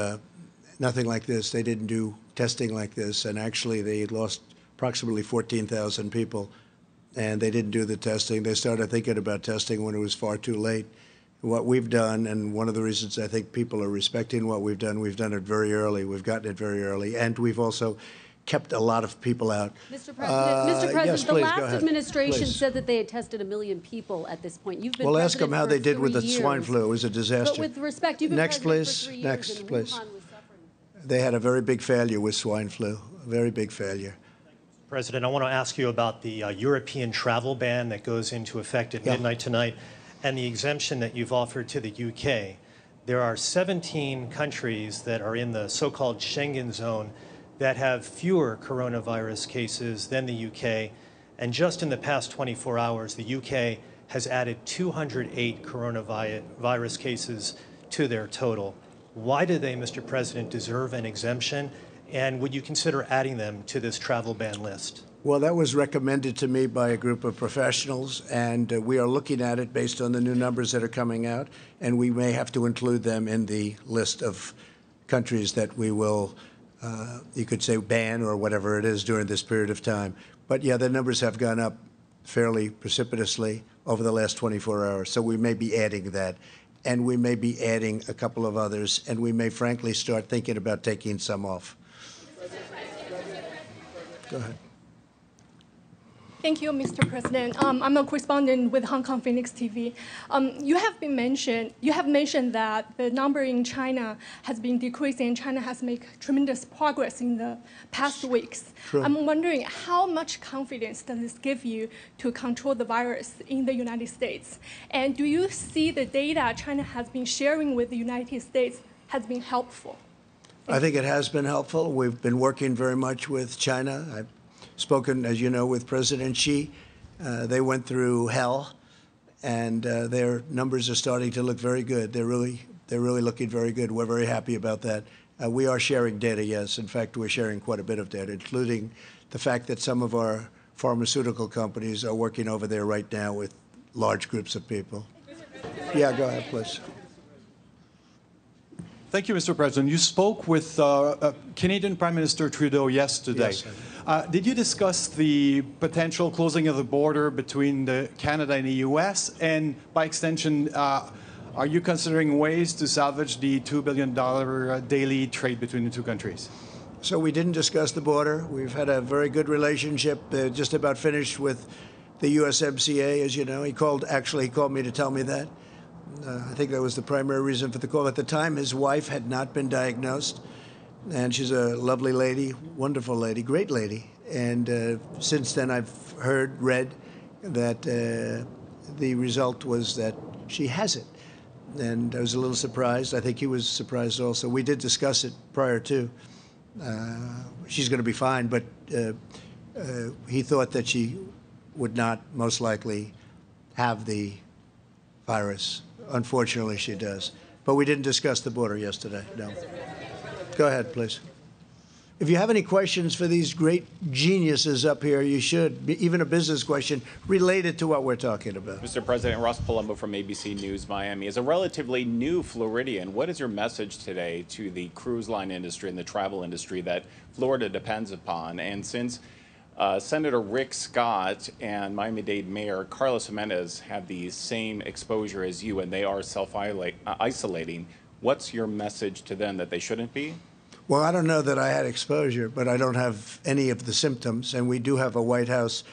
nothing like this. They didn't do testing like this, and actually they lost approximately 14,000 people, and they didn't do the testing. They started thinking about testing when it was far too late. What we've done, and one of the reasons I think people are respecting what we've done it very early. We've gotten it very early, and we've also kept a lot of people out. Mr. President, yes, the please, go last ahead. administration Please. said that they had tested 1 million people at this point. You've been Well, ask them president how for they did with the 3 swine years. flu. It was a disaster. But with respect, you've been Next, president please. for 3 years, Next, and please. Wuhan was suffering. They had a very big failure with swine flu, a very big failure. President, I want to ask you about the European travel ban that goes into effect at midnight tonight and the exemption that you've offered to the UK. There are 17 countries that are in the so-called Schengen zone that have fewer coronavirus cases than the UK. And just in the past 24 hours, the UK has added 208 coronavirus cases to their total. Why do they, Mr. President, deserve an exemption? And would you consider adding them to this travel ban list? Well, that was recommended to me by a group of professionals, and we are looking at it based on the new numbers that are coming out, and we may have to include them in the list of countries that we will, you could say, ban or whatever it is during this period of time. But yeah, the numbers have gone up fairly precipitously over the last 24 hours, so we may be adding that. And we may be adding a couple of others, and we may frankly start thinking about taking some off. Go ahead. Thank you, Mr. President. I'm a correspondent with Hong Kong Phoenix TV. You have mentioned that the number in China has been decreasing. China has made tremendous progress in the past weeks. True. I'm wondering how much confidence does this give you to control the virus in the United States? And do you see the data China has been sharing with the United States has been helpful? I think it has been helpful. We've been working very much with China. I've spoken, as you know, with President Xi. They went through hell, and their numbers are starting to look very good. They're really looking very good. We're very happy about that. We are sharing data, yes. In fact, we're sharing quite a bit of data, including the fact that some of our pharmaceutical companies are working over there right now with large groups of people. Yeah, go ahead, please. Thank you, Mr. President. You spoke with Canadian Prime Minister Trudeau yesterday. Yes, did you discuss the potential closing of the border between Canada and the U.S.? And by extension, are you considering ways to salvage the $2 billion daily trade between the two countries? So we didn't discuss the border. We've had a very good relationship, just about finished with the USMCA, as you know. He called me to tell me that. I think that was the primary reason for the call. At the time, his wife had not been diagnosed, and she's a lovely lady, wonderful lady, great lady. And since then, I've read that the result was that she has it. And I was a little surprised. I think he was surprised also. We did discuss it prior to. She's going to be fine, but he thought that she would not most likely have the virus. Unfortunately, she does. But we didn't discuss the border yesterday, no. Go ahead, please. If you have any questions for these great geniuses up here, you should, even a business question related to what we're talking about. Mr. President, Ross Palumbo from ABC News Miami. As a relatively new Floridian, what is your message today to the cruise line industry and the travel industry that Florida depends upon? And since Senator Rick Scott and Miami-Dade Mayor Carlos Jimenez have the same exposure as you and they are self-isolating, what's your message to them that they shouldn't be? Well, I don't know that I had exposure, but I don't have any of the symptoms. And we do have a White House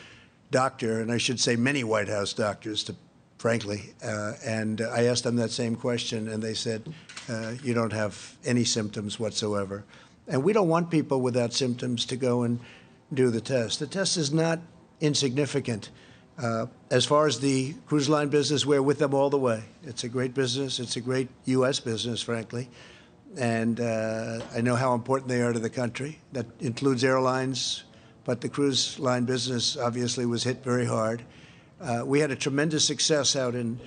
doctor, and I should say many White House doctors, frankly. And I asked them that same question, and they said, you don't have any symptoms whatsoever. And we don't want people without symptoms to go and do the test. The test is not insignificant. As far as the cruise line business, we're with them all the way. It's a great business. It's a great U.S. business, frankly. And I know how important they are to the country. That includes airlines, but the cruise line business obviously was hit very hard. We had a tremendous success out in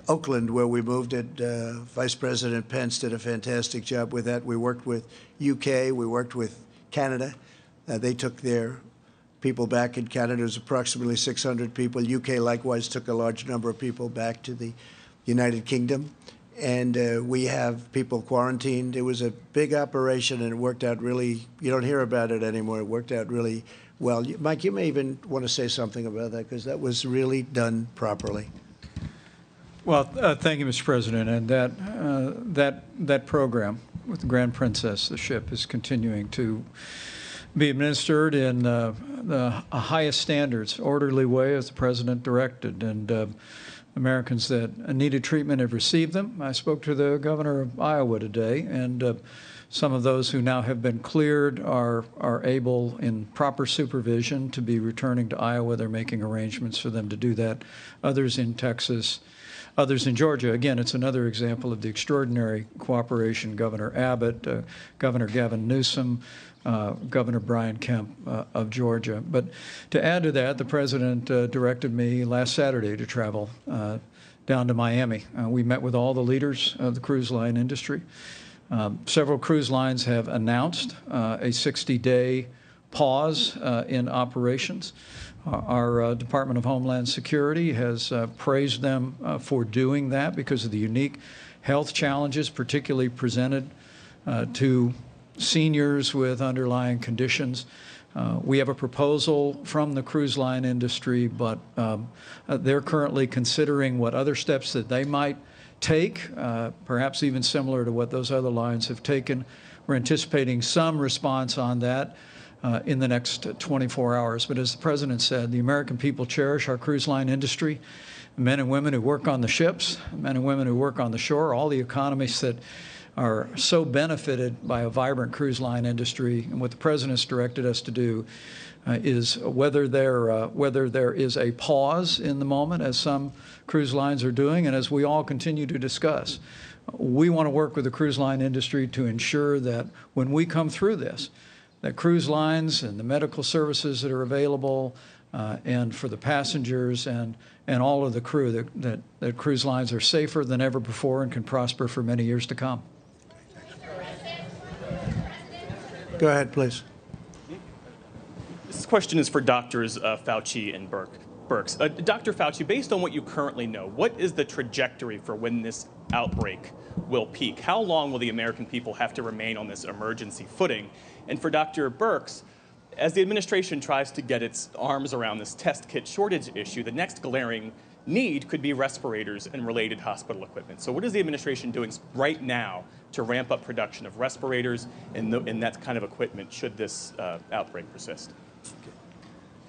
Oakland, where we moved it. Vice President Pence did a fantastic job with that. We worked with UK, we worked with Canada. They took their people back in Canada. It was approximately 600 people. UK likewise took a large number of people back to the United Kingdom. And we have people quarantined. It was a big operation, and it worked out really, you don't hear about it anymore. It worked out really well. Mike, you may even want to say something about that, because that was really done properly. Well, thank you, Mr. President. And that program with the Grand Princess, the ship, is continuing to be administered in the highest standards, orderly way, as the President directed. And Americans that needed treatment have received them. I spoke to the governor of Iowa today, and some of those who now have been cleared are able, in proper supervision, to be returning to Iowa. They're making arrangements for them to do that. Others in Texas, others in Georgia. Again, it's another example of the extraordinary cooperation. Governor Abbott, Governor Gavin Newsom, Governor Brian Kemp of Georgia. But to add to that, the President directed me last Saturday to travel down to Miami. We met with all the leaders of the cruise line industry. Several cruise lines have announced a 60-day pause in operations. Our Department of Homeland Security has praised them for doing that because of the unique health challenges, particularly presented to seniors with underlying conditions. We have a proposal from the cruise line industry, but they're currently considering what other steps that they might take, perhaps even similar to what those other lines have taken. We're anticipating some response on that in the next 24 hours. But as the President said, the American people cherish our cruise line industry, men and women who work on the ships, men and women who work on the shore, all the economies that are so benefited by a vibrant cruise line industry. And what the President's directed us to do is whether there is a pause in the moment, as some cruise lines are doing, and as we all continue to discuss, we want to work with the cruise line industry to ensure that when we come through this, that cruise lines and the medical services that are available and for the passengers and all of the crew, that cruise lines are safer than ever before and can prosper for many years to come. Go ahead, please. This question is for Doctors Fauci and Birx. Dr. Fauci, based on what you currently know, what is the trajectory for when this outbreak will peak? How long will the American people have to remain on this emergency footing? And for Dr. Birx, as the administration tries to get its arms around this test kit shortage issue, the next glaring need could be respirators and related hospital equipment. So what is the administration doing right now to ramp up production of respirators and that kind of equipment should this outbreak persist?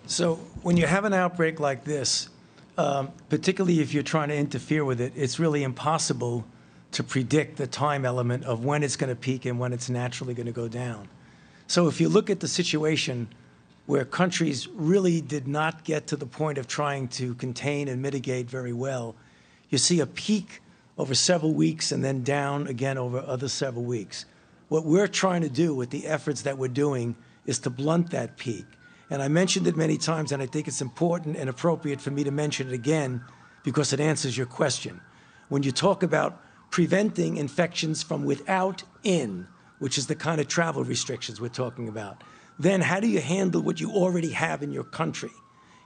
So when you have an outbreak like this, particularly if you're trying to interfere with it, it's really impossible to predict the time element of when it's going to peak and when it's naturally going to go down. So if you look at the situation where countries really did not get to the point of trying to contain and mitigate very well, you see a peak over several weeks and then down again over other several weeks. What we're trying to do with the efforts that we're doing is to blunt that peak. And I mentioned it many times, and I think it's important and appropriate for me to mention it again because it answers your question. When you talk about preventing infections from without in, which is the kind of travel restrictions we're talking about, then how do you handle what you already have in your country?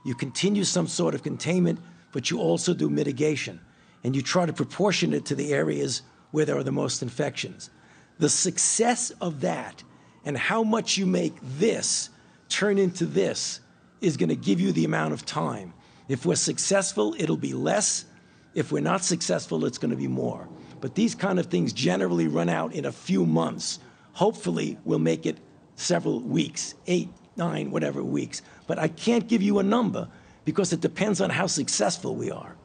You continue some sort of containment, but you also do mitigation, and you try to proportion it to the areas where there are the most infections. The success of that and how much you make this turn into this is going to give you the amount of time. If we're successful, it'll be less. If we're not successful, it's going to be more. But these kind of things generally run out in a few months. Hopefully, we'll make it several weeks, 8, 9, whatever weeks. But I can't give you a number because it depends on how successful we are.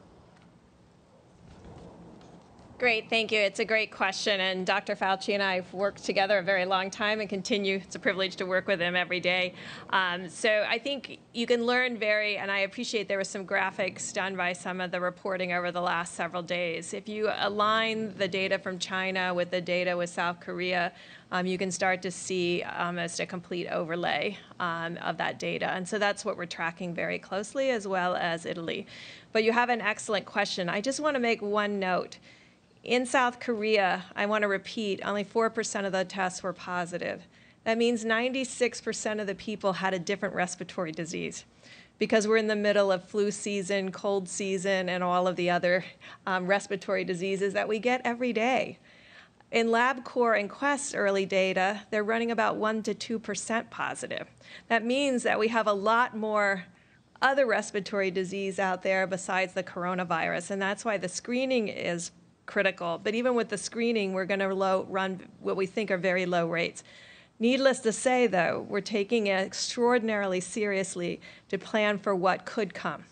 Great, thank you. It's a great question, and Dr. Fauci and I have worked together a very long time and continue. It's a privilege to work with him every day. So I think you can learn and I appreciate there were some graphics done by some of the reporting over the last several days. If you align the data from China with the data with South Korea, you can start to see almost a complete overlay of that data. And so that's what we're tracking very closely, as well as Italy. But you have an excellent question. I just want to make one note. In South Korea, I want to repeat, only 4% of the tests were positive. That means 96% of the people had a different respiratory disease, because we're in the middle of flu season, cold season, and all of the other respiratory diseases that we get every day. In LabCorp and Quest early data, they're running about 1 to 2% positive. That means that we have a lot more other respiratory disease out there besides the coronavirus, and that's why the screening is critical. But even with the screening, we're going to run what we think are very low rates. Needless to say, though, we're taking it extraordinarily seriously to plan for what could come.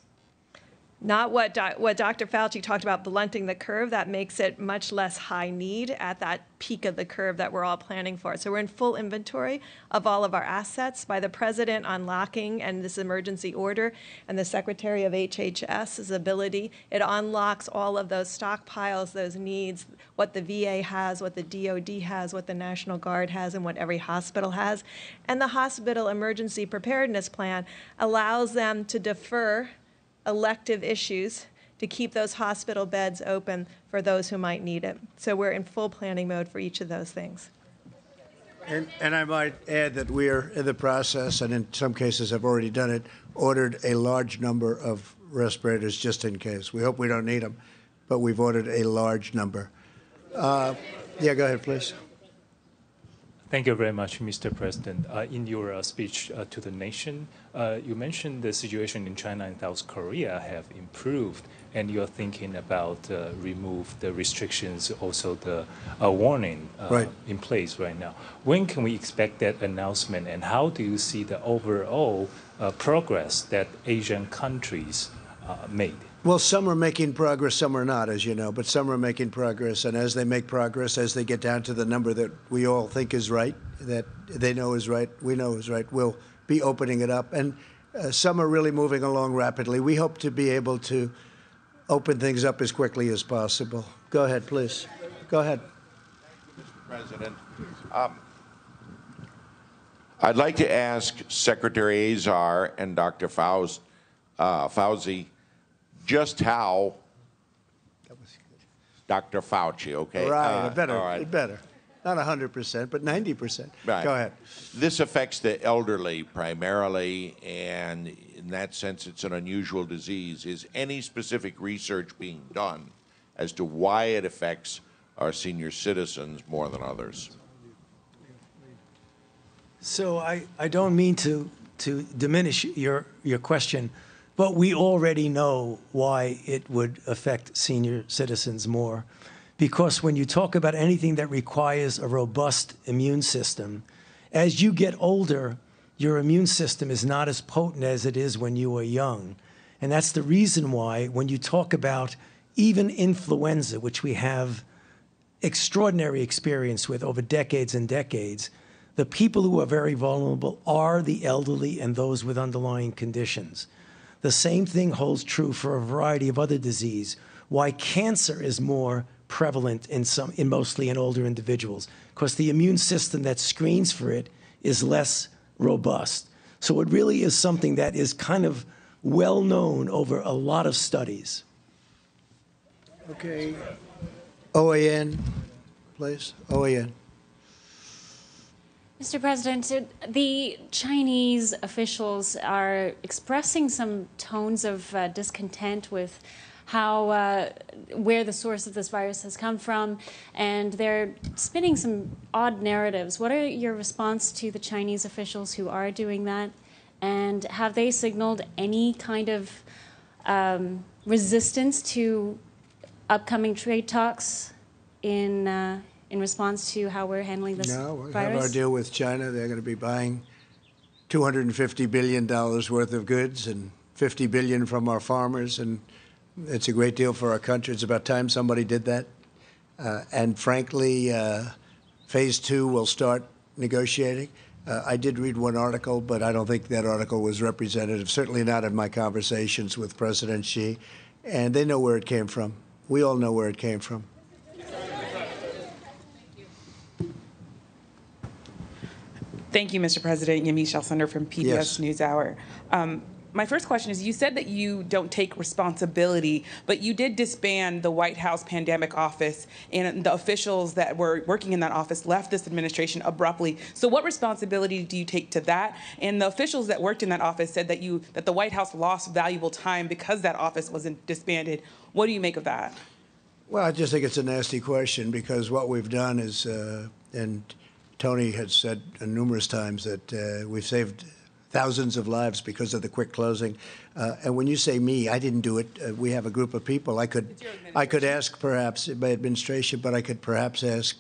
Not what Dr. Fauci talked about, blunting the curve. That makes it much less high need at that peak of the curve that we're all planning for. So we're in full inventory of all of our assets by the president unlocking and this emergency order and the Secretary of HHS's ability. It unlocks all of those stockpiles, those needs, what the VA has, what the DOD has, what the National Guard has, and what every hospital has. And the hospital emergency preparedness plan allows them to defer elective issues to keep those hospital beds open for those who might need it. So we're in full planning mode for each of those things. And I might add that we are in the process, and in some cases have already done it, ordered a large number of respirators just in case. We hope we don't need them, but we've ordered a large number. Yeah, go ahead, please. Thank you very much, Mr. President. In your speech to the nation, you mentioned the situation in China and South Korea have improved, and you're thinking about remove the restrictions, also the warning in place right now. When can we expect that announcement, and how do you see the overall progress that Asian countries made? Well, some are making progress, some are not, as you know, but some are making progress. And as they make progress, as they get down to the number that we all think is right, that they know is right, we know is right, we'll be opening it up. And some are really moving along rapidly. We hope to be able to open things up as quickly as possible. Go ahead, please. Go ahead. Mr. President, I'd like to ask Secretary Azar and Dr. Fauci just how Dr. Fauci, okay? Right, better, all right. better. Not 100%, but 90%. Right. Go ahead. This affects the elderly primarily, and in that sense, it's an unusual disease. Is any specific research being done as to why it affects our senior citizens more than others? So I don't mean to diminish your question, but we already know why it would affect senior citizens more. Because when you talk about anything that requires a robust immune system, as you get older, your immune system is not as potent as it is when you were young. And that's the reason why when you talk about even influenza, which we have extraordinary experience with over decades and decades, the people who are very vulnerable are the elderly and those with underlying conditions. The same thing holds true for a variety of other disease. Why cancer is more prevalent in mostly in older individuals, because the immune system that screens for it is less robust. So it really is something that is kind of well known over a lot of studies. Okay. OAN, please. OAN. Mr. President, the Chinese officials are expressing some tones of discontent with how where the source of this virus has come from, and they're spinning some odd narratives. What are your response to the Chinese officials who are doing that? And have they signaled any kind of resistance to upcoming trade talks in response to how we're handling this virus? No, we have our deal with China. They're going to be buying $250 billion worth of goods and $50 billion from our farmers, and it's a great deal for our country. It's about time somebody did that. And frankly, phase 2 will start negotiating. I did read one article, but I don't think that article was representative, certainly not in my conversations with President Xi. And they know where it came from. We all know where it came from. Thank you, Mr. President. Yamiche Alcindor from PBS Yes. NewsHour. My first question is, you said that you don't take responsibility, but you did disband the White House Pandemic Office, and the officials that were working in that office left this administration abruptly. So what responsibility do you take to that? And the officials that worked in that office said that the White House lost valuable time because that office wasn't disbanded. What do you make of that? Well, I just think it's a nasty question, because what we've done is, and Tony has said numerous times that we've saved thousands of lives because of the quick closing. And when you say me, I didn't do it. We have a group of people. I could ask perhaps my administration, but I could perhaps ask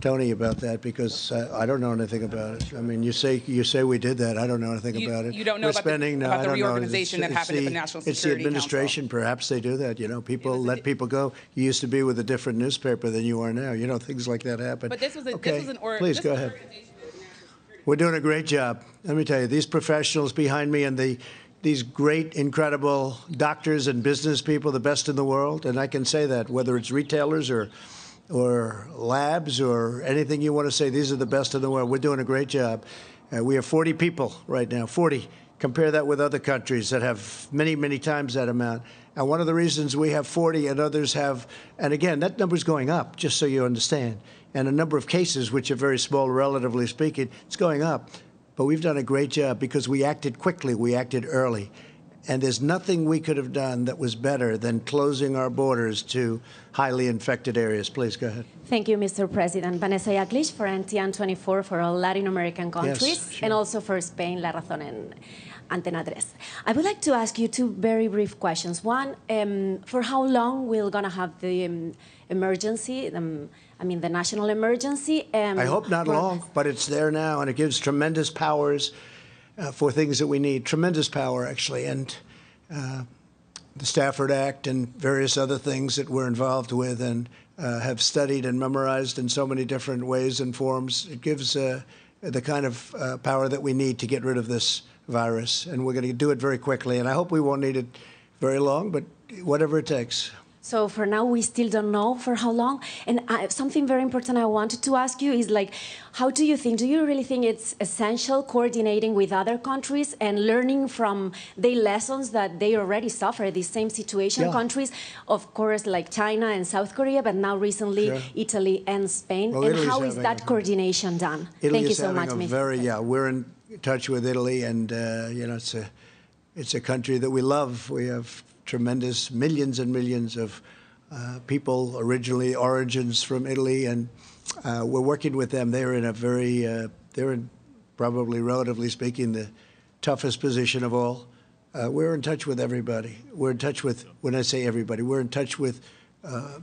Tony about that, because I don't know anything about it. I mean, you say we did that. I don't know anything about it. You don't know about the reorganization that happened at the National Security It's the administration. Council. Perhaps they do that. You know, people let people go. You used to be with a different newspaper than you are now. You know, things like that happen. But this was Please go ahead. We're doing a great job. Let me tell you, these professionals behind me and these great, incredible doctors and business people, the best in the world, and I can say that, whether it's retailers or labs or anything you want to say, these are the best in the world. We're doing a great job. We have 40 people right now, 40. Compare that with other countries that have many, many times that amount. And one of the reasons we have 40 and others have, and again, that number's going up, just so you understand. And a number of cases, which are very small, relatively speaking, it's going up. But we've done a great job because we acted quickly, we acted early. And there's nothing we could have done that was better than closing our borders to highly infected areas. Please go ahead. Thank you, Mr. President. Vanessa Yaklich for NTN24 for all Latin American countries, Yes, sure. and also for Spain, La Razón and Antena 3. I would like to ask you two very brief questions. One, for how long we're going to have the emergency, the national emergency? I hope not long, but it's there now, and it gives tremendous powers for things that we need. Tremendous power, actually. And the Stafford Act and various other things that we're involved with and have studied and memorized in so many different ways and forms, it gives the kind of power that we need to get rid of this virus. And we're going to do it very quickly. And I hope we won't need it very long, but whatever it takes. So for now, we still don't know for how long. And something very important I wanted to ask you is, like, how do you really think it's essential coordinating with other countries and learning from their lessons that they already suffer the same situation? Yeah. Countries, of course, like China and South Korea, but now recently Sure. Italy and Spain. Well, and Italy's how is that coordination done? Thank you so much, Mr. We're in touch with Italy, and you know, it's a country that we love. We have tremendous millions and millions of people, origins from Italy, and we're working with them. They're in they're in probably, relatively speaking, the toughest position of all. We're in touch with everybody. We're in touch with, when I say everybody, we're in touch with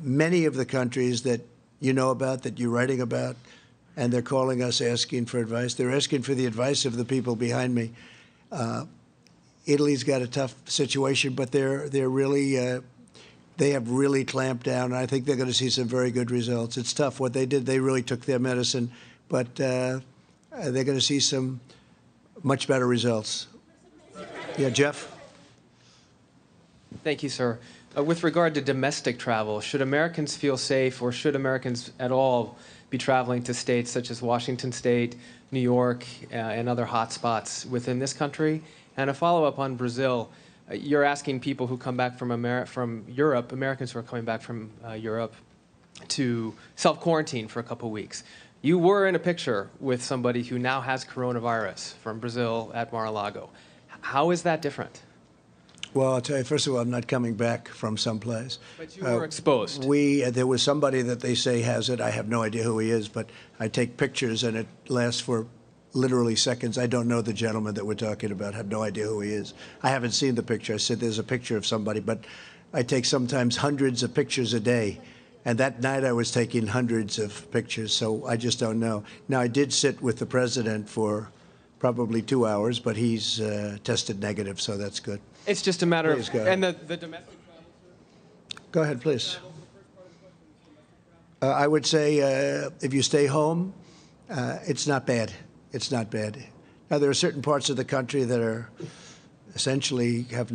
many of the countries that you know about, that you're writing about, and they're calling us asking for advice. They're asking for the advice of the people behind me. Italy's got a tough situation, but they're really they have really clamped down, and I think they're going to see some very good results. It's tough what they did. They really took their medicine, but they're going to see some much better results. Yeah, Jeff? Thank you, sir. With regard to domestic travel, should Americans feel safe, or should Americans at all be traveling to states such as Washington State, New York, and other hot spots within this country? And a follow-up on Brazil. You're asking people who come back from Europe, Americans who are coming back from Europe, to self-quarantine for a couple weeks. You were in a picture with somebody who now has coronavirus from Brazil at Mar-a-Lago. How is that different? Well, I'll tell you, first of all, I'm not coming back from someplace. But you were exposed. There was somebody that they say has it. I have no idea who he is, but I take pictures, and it lasts for literally seconds. I don't know the gentleman that we're talking about. I have no idea who he is. I haven't seen the picture. I said there's a picture of somebody, but I take sometimes hundreds of pictures a day. And that night I was taking hundreds of pictures, so I just don't know. Now, I did sit with the president for probably 2 hours, but he's tested negative, so that's good. It's just a matter Please of... go ahead. And the domestic travel, sir? Go ahead, please. I would say if you stay home, it's not bad. It's not bad. Now, there are certain parts of the country that are essentially have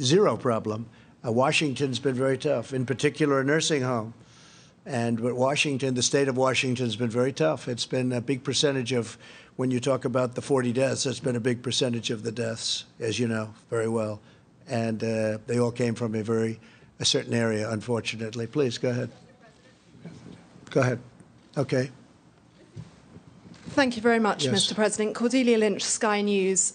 zero problem. Washington's been very tough, in particular a nursing home. But Washington, the state of Washington, has been very tough. It's been a big percentage of, when you talk about the 40 deaths, it's been a big percentage of the deaths, as you know very well. And they all came from a certain area, unfortunately. Please, go ahead. Go ahead. Okay. Thank you very much, Yes. Mr. President. Cordelia Lynch, Sky News.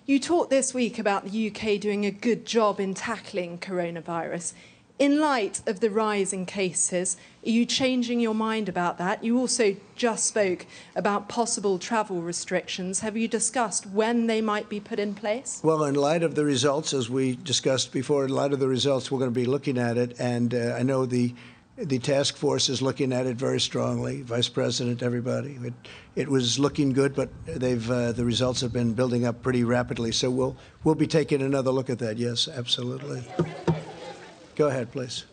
You talked this week about the UK doing a good job in tackling coronavirus. In light of the rise in cases, are you changing your mind about that? You also just spoke about possible travel restrictions. Have you discussed when they might be put in place? Well, in light of the results, as we discussed before, in light of the results, we're going to be looking at it. And I know the task force is looking at it very strongly. Vice President, everybody. It was looking good, but the results have been building up pretty rapidly. So we'll be taking another look at that. Yes, absolutely. Go ahead, please.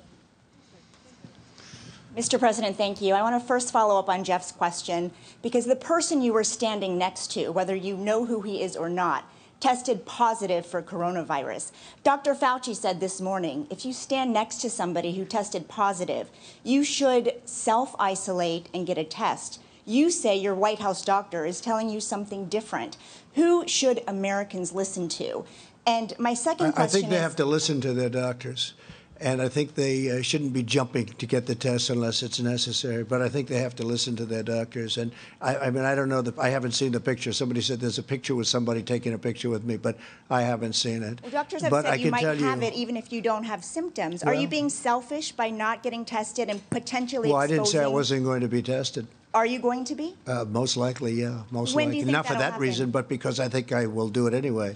Mr. President, thank you. I want to first follow up on Jeff's question, because the person you were standing next to, whether you know who he is or not, tested positive for coronavirus. Dr. Fauci said this morning, if you stand next to somebody who tested positive, you should self-isolate and get a test. You say your White House doctor is telling you something different. Who should Americans listen to? And my second question I think they is, have to listen to their doctors. And I think they shouldn't be jumping to get the test unless it's necessary. But I think they have to listen to their doctors. And I mean, I don't know. I haven't seen the picture. Somebody said there's a picture with somebody taking a picture with me, but I haven't seen it. well, doctors have but said I you can might tell have it even if you don't have symptoms. Are Well- you being selfish by not getting tested and potentially Well, I exposing? didn't say I wasn't going to be tested. Are you going to be? Most likely, yeah. Most When do likely. you think Not for that'll that happen? reason, but because I think I will do it anyway.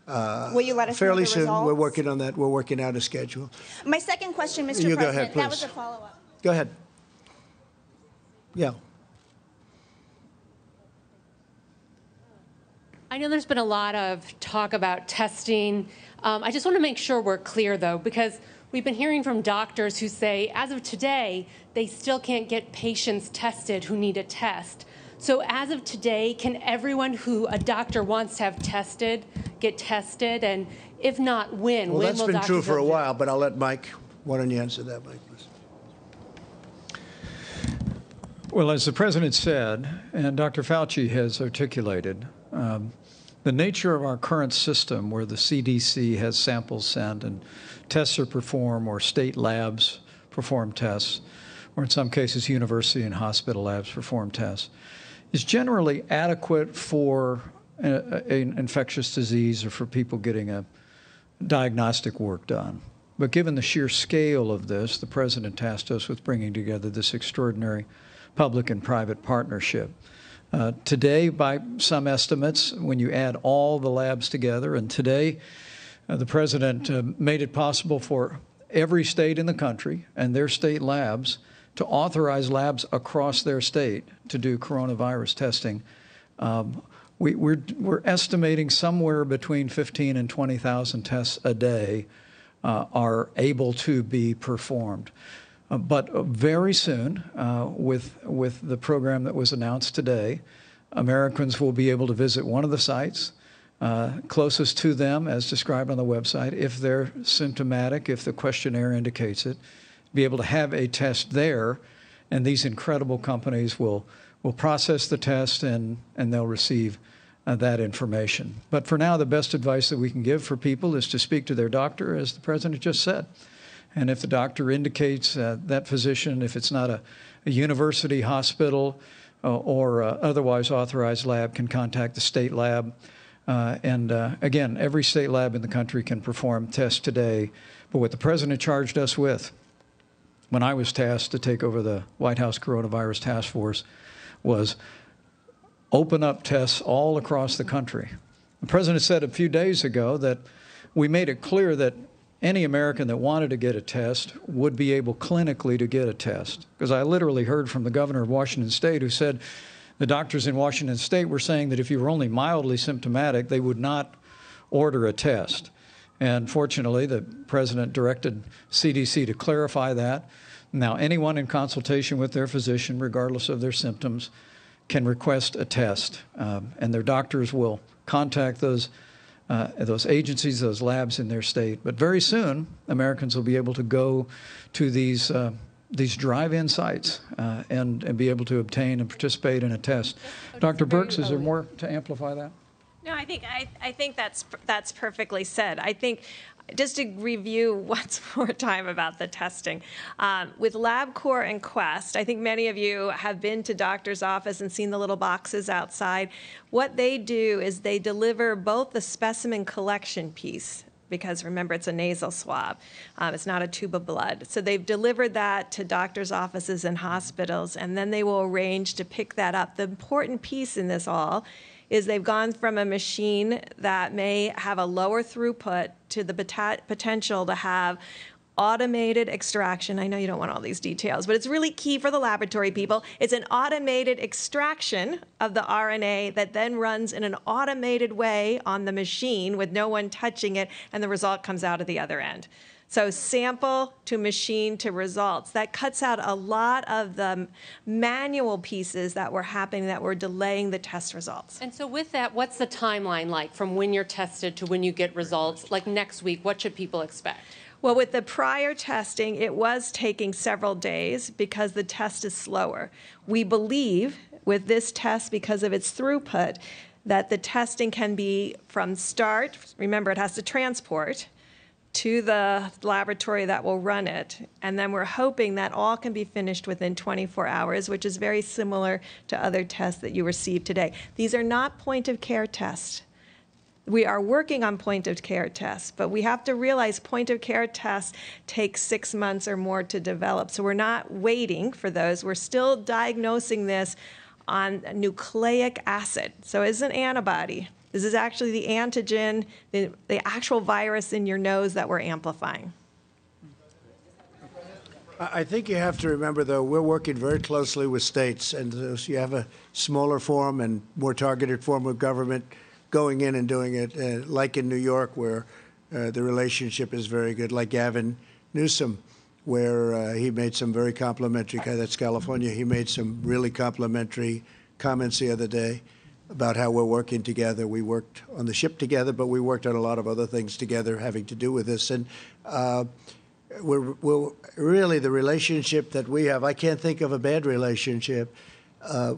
Will you let us know fairly the soon. results? We're working on that. We're working out a schedule. My second question, Mr. You go President, ahead, that was please. a follow-up. Go ahead. Yeah. I know there's been a lot of talk about testing. I just want to make sure we're clear, though, because we've been hearing from doctors who say, as of today, they still can't get patients tested who need a test. So as of today, can everyone who a doctor wants to have tested get tested? And if not, when? Well, When that's will been true doctors for a have to- while, but I'll let Mike. Why don't you answer that, Mike, please? Well, as the President said, and Dr. Fauci has articulated, the nature of our current system where the CDC has samples sent and tests are performed, or state labs perform tests, or in some cases university and hospital labs perform tests, is generally adequate for an infectious disease or for people getting a diagnostic work done. But given the sheer scale of this, the President tasked us with bringing together this extraordinary public and private partnership. Today, by some estimates, when you add all the labs together, and today the President made it possible for every state in the country and their state labs to authorize labs across their state to do coronavirus testing. We're estimating somewhere between 15 and 20,000 tests a day are able to be performed. But very soon, with the program that was announced today, Americans will be able to visit one of the sites closest to them, as described on the website, if they're symptomatic, if the questionnaire indicates it, be able to have a test there, and these incredible companies will process the test and they'll receive that information. But for now, the best advice that we can give for people is to speak to their doctor, as the President just said. And if the doctor indicates that physician, if it's not a university hospital or otherwise authorized lab, can contact the state lab. Again, every state lab in the country can perform tests today. But what the President charged us with when I was tasked to take over the White House Coronavirus Task Force was open up tests all across the country. The President said a few days ago that we made it clear that any American that wanted to get a test would be able clinically to get a test. Because I literally heard from the governor of Washington State who said the doctors in Washington State were saying that if you were only mildly symptomatic, they would not order a test. And fortunately, the President directed CDC to clarify that. Now, anyone in consultation with their physician, regardless of their symptoms, can request a test, and their doctors will contact those agencies, those labs in their state. But very soon, Americans will be able to go to these drive-in sites and be able to obtain and participate in a test. Dr. Birx, is there more to amplify that? No, I think that's perfectly said. I think just to review once more time about the testing, with LabCorp and Quest, I think many of you have been to doctor's office and seen the little boxes outside. What they do is they deliver both the specimen collection piece, because remember, it's a nasal swab. It's not a tube of blood. So they've delivered that to doctors' offices and hospitals, and then they will arrange to pick that up. The important piece in this all is they've gone from a machine that may have a lower throughput to the potential to have automated extraction. I know you don't want all these details, but it's really key for the laboratory people. It's an automated extraction of the RNA that then runs in an automated way on the machine with no one touching it, and the result comes out at the other end. So sample to machine to results. That cuts out a lot of the manual pieces that were happening that were delaying the test results. And so with that, what's the timeline like from when you're tested to when you get results? Like next week, what should people expect? Well, with the prior testing, it was taking several days because the test is slower. We believe with this test, because of its throughput, that the testing can be from start, remember it has to transport, to the laboratory that will run it. And then we're hoping that all can be finished within 24 hours, which is very similar to other tests that you received today. These are not point-of-care tests. We are working on point-of-care tests, but we have to realize point-of-care tests take 6 months or more to develop. So we're not waiting for those. We're still diagnosing this on nucleic acid. So it's an antibody. This is actually the antigen, the actual virus in your nose that we're amplifying. I think you have to remember, though, we're working very closely with states, and so you have a smaller form and more targeted form of government going in and doing it, like in New York, where the relationship is very good, like Gavin Newsom, where he made some very complimentary, that's California, he made some really complimentary comments the other day about how we're working together. We worked on the ship together, but we worked on a lot of other things together having to do with this. And we're really, the relationship that we have, I can't think of a bad relationship.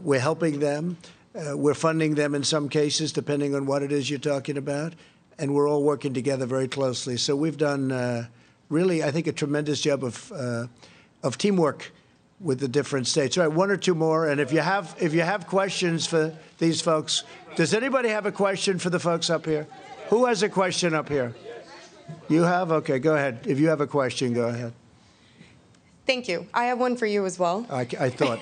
We're helping them. We're funding them in some cases, depending on what it is you're talking about. And we're all working together very closely. So we've done really, I think, a tremendous job of teamwork with the different states. All right, one or two more. And if you have questions for these folks, does anybody have a question for the folks up here? Who has a question up here? You have? Okay, go ahead. If you have a question, go ahead. Thank you. I have one for you as well. I thought.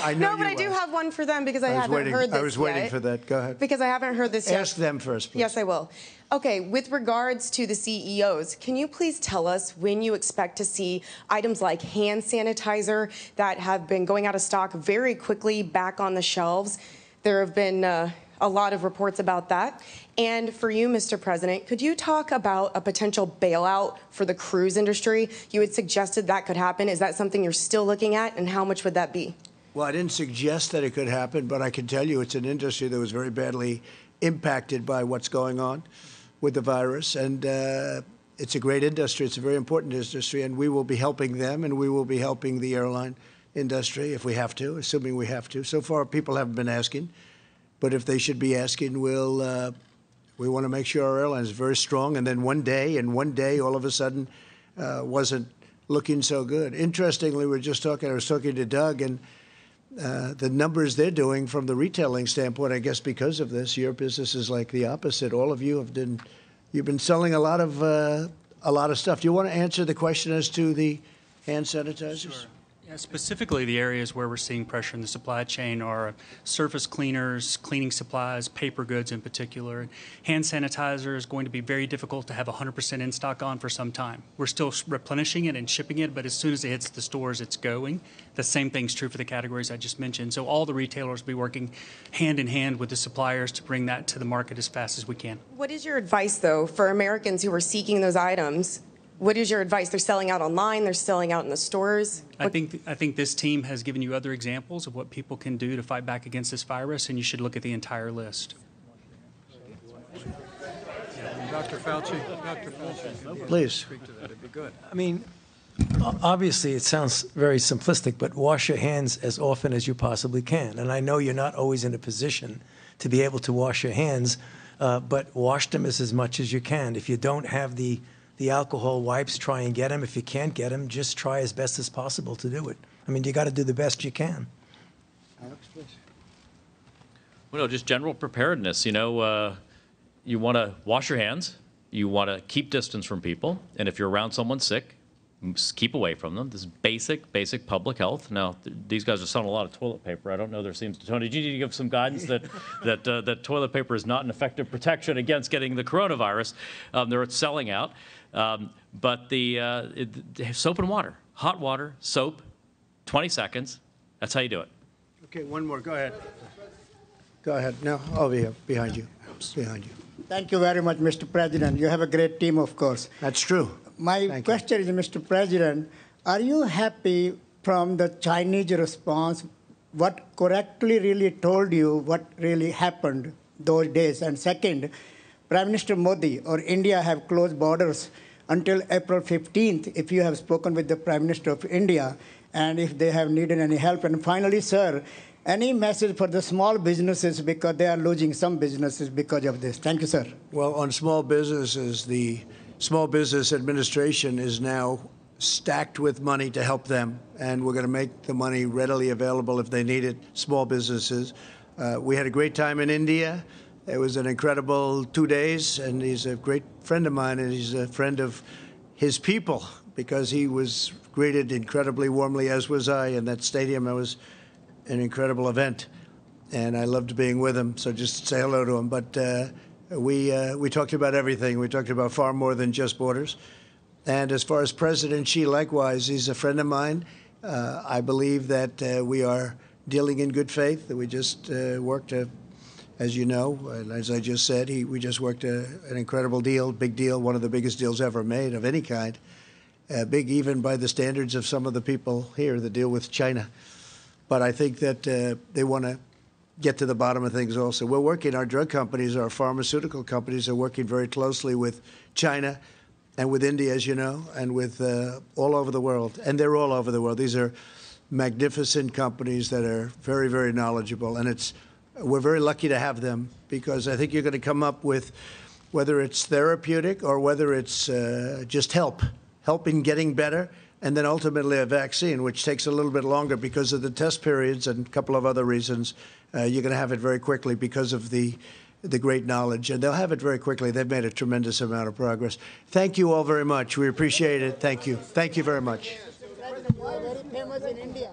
I know no, but I do have one for them because I haven't heard this yet. I was waiting for that. Go ahead. Because I haven't heard this yet. Ask them first, please. Yes, I will. Okay, with regards to the CEOs, can you please tell us when you expect to see items like hand sanitizer that have been going out of stock very quickly back on the shelves? There have been a lot of reports about that. And for you, Mr. President, could you talk about a potential bailout for the cruise industry? You had suggested that could happen. Is that something you're still looking at, and how much would that be? Well, I didn't suggest that it could happen, but I can tell you it's an industry that was very badly impacted by what's going on with the virus. And it's a great industry. It's a very important industry, and we will be helping them, and we will be helping the airline industry if we have to, assuming we have to. So far, people haven't been asking. But if they should be asking, we want to make sure our airline is very strong. And then one day, all of a sudden, wasn't looking so good. Interestingly, I was talking to Doug, and the numbers they're doing from the retailing standpoint, I guess because of this, your business is like the opposite. All of you you've been selling a lot of stuff. Do you want to answer the question as to the hand sanitizers? Sure. Yeah, specifically, the areas where we're seeing pressure in the supply chain are surface cleaners, cleaning supplies, paper goods in particular. Hand sanitizer is going to be very difficult to have 100% in stock on for some time. We're still replenishing it and shipping it, but as soon as it hits the stores, it's going. The same thing's true for the categories I just mentioned. So all the retailers will be working hand in hand with the suppliers to bring that to the market as fast as we can. What is your advice, though, for Americans who are seeking those items What is your advice? They're selling out online. They're selling out in the stores. I think this team has given you other examples of what people can do to fight back against this virus, and you should look at the entire list. Dr. Fauci, Please. speak to that. It'd be good. I mean, obviously, it sounds very simplistic, but wash your hands as often as you possibly can. And I know you're not always in a position to be able to wash your hands, but wash them as much as you can. If you don't have the alcohol wipes, try and get them. If you can't get them, just try as best as possible to do it. I mean, you got to do the best you can. Well, no, just general preparedness. You know, you want to wash your hands. You want to keep distance from people. And if you're around someone sick, keep away from them. This is basic public health. Now, these guys are selling a lot of toilet paper. I don't know. There seems to, Tony, do you need to give some guidance that toilet paper is not an effective protection against getting the coronavirus? They're selling out. But soap and water, hot water, soap, 20 seconds. That's how you do it. Okay, one more. Go ahead. Go ahead. No, over here, behind you. Behind you. Thank you very much, Mr. President. You have a great team, of course. That's true. My question is, Mr. President, are you happy from the Chinese response, what correctly really told you what really happened those days? And second, Prime Minister Modi or India have closed borders until April 15th, if you have spoken with the Prime Minister of India, and if they have needed any help. And finally, sir, any message for the small businesses, because they are losing some businesses because of this? Thank you, sir. Well, on small businesses, the Small Business Administration is now stacked with money to help them, and we're going to make the money readily available if they need it, small businesses. We had a great time in India. It was an incredible 2 days, and he's a great friend of mine, and he's a friend of his people, because he was greeted incredibly warmly, as was I, in that stadium. It was an incredible event, and I loved being with him, so just say hello to him. But we talked about everything. We talked about far more than just borders. And as far as President Xi, likewise, he's a friend of mine. I believe that we are dealing in good faith, that we just worked, as you know, and as I just said, we just worked an incredible deal, big deal, one of the biggest deals ever made of any kind, big even by the standards of some of the people here that deal with China. But I think that they want to get to the bottom of things also. We're working, our drug companies, our pharmaceutical companies are working very closely with China and with India, as you know, and with all over the world. And they're all over the world. These are magnificent companies that are very, very knowledgeable. And we're very lucky to have them, because I think you're going to come up with, whether it's therapeutic or whether it's just help in getting better, and then ultimately a vaccine, which takes a little bit longer because of the test periods and a couple of other reasons. You're going to have it very quickly because of the great knowledge, and they'll have it very quickly. They've made a tremendous amount of progress. Thank you all very much. We appreciate it. Thank you. Thank you very much. Very famous in India.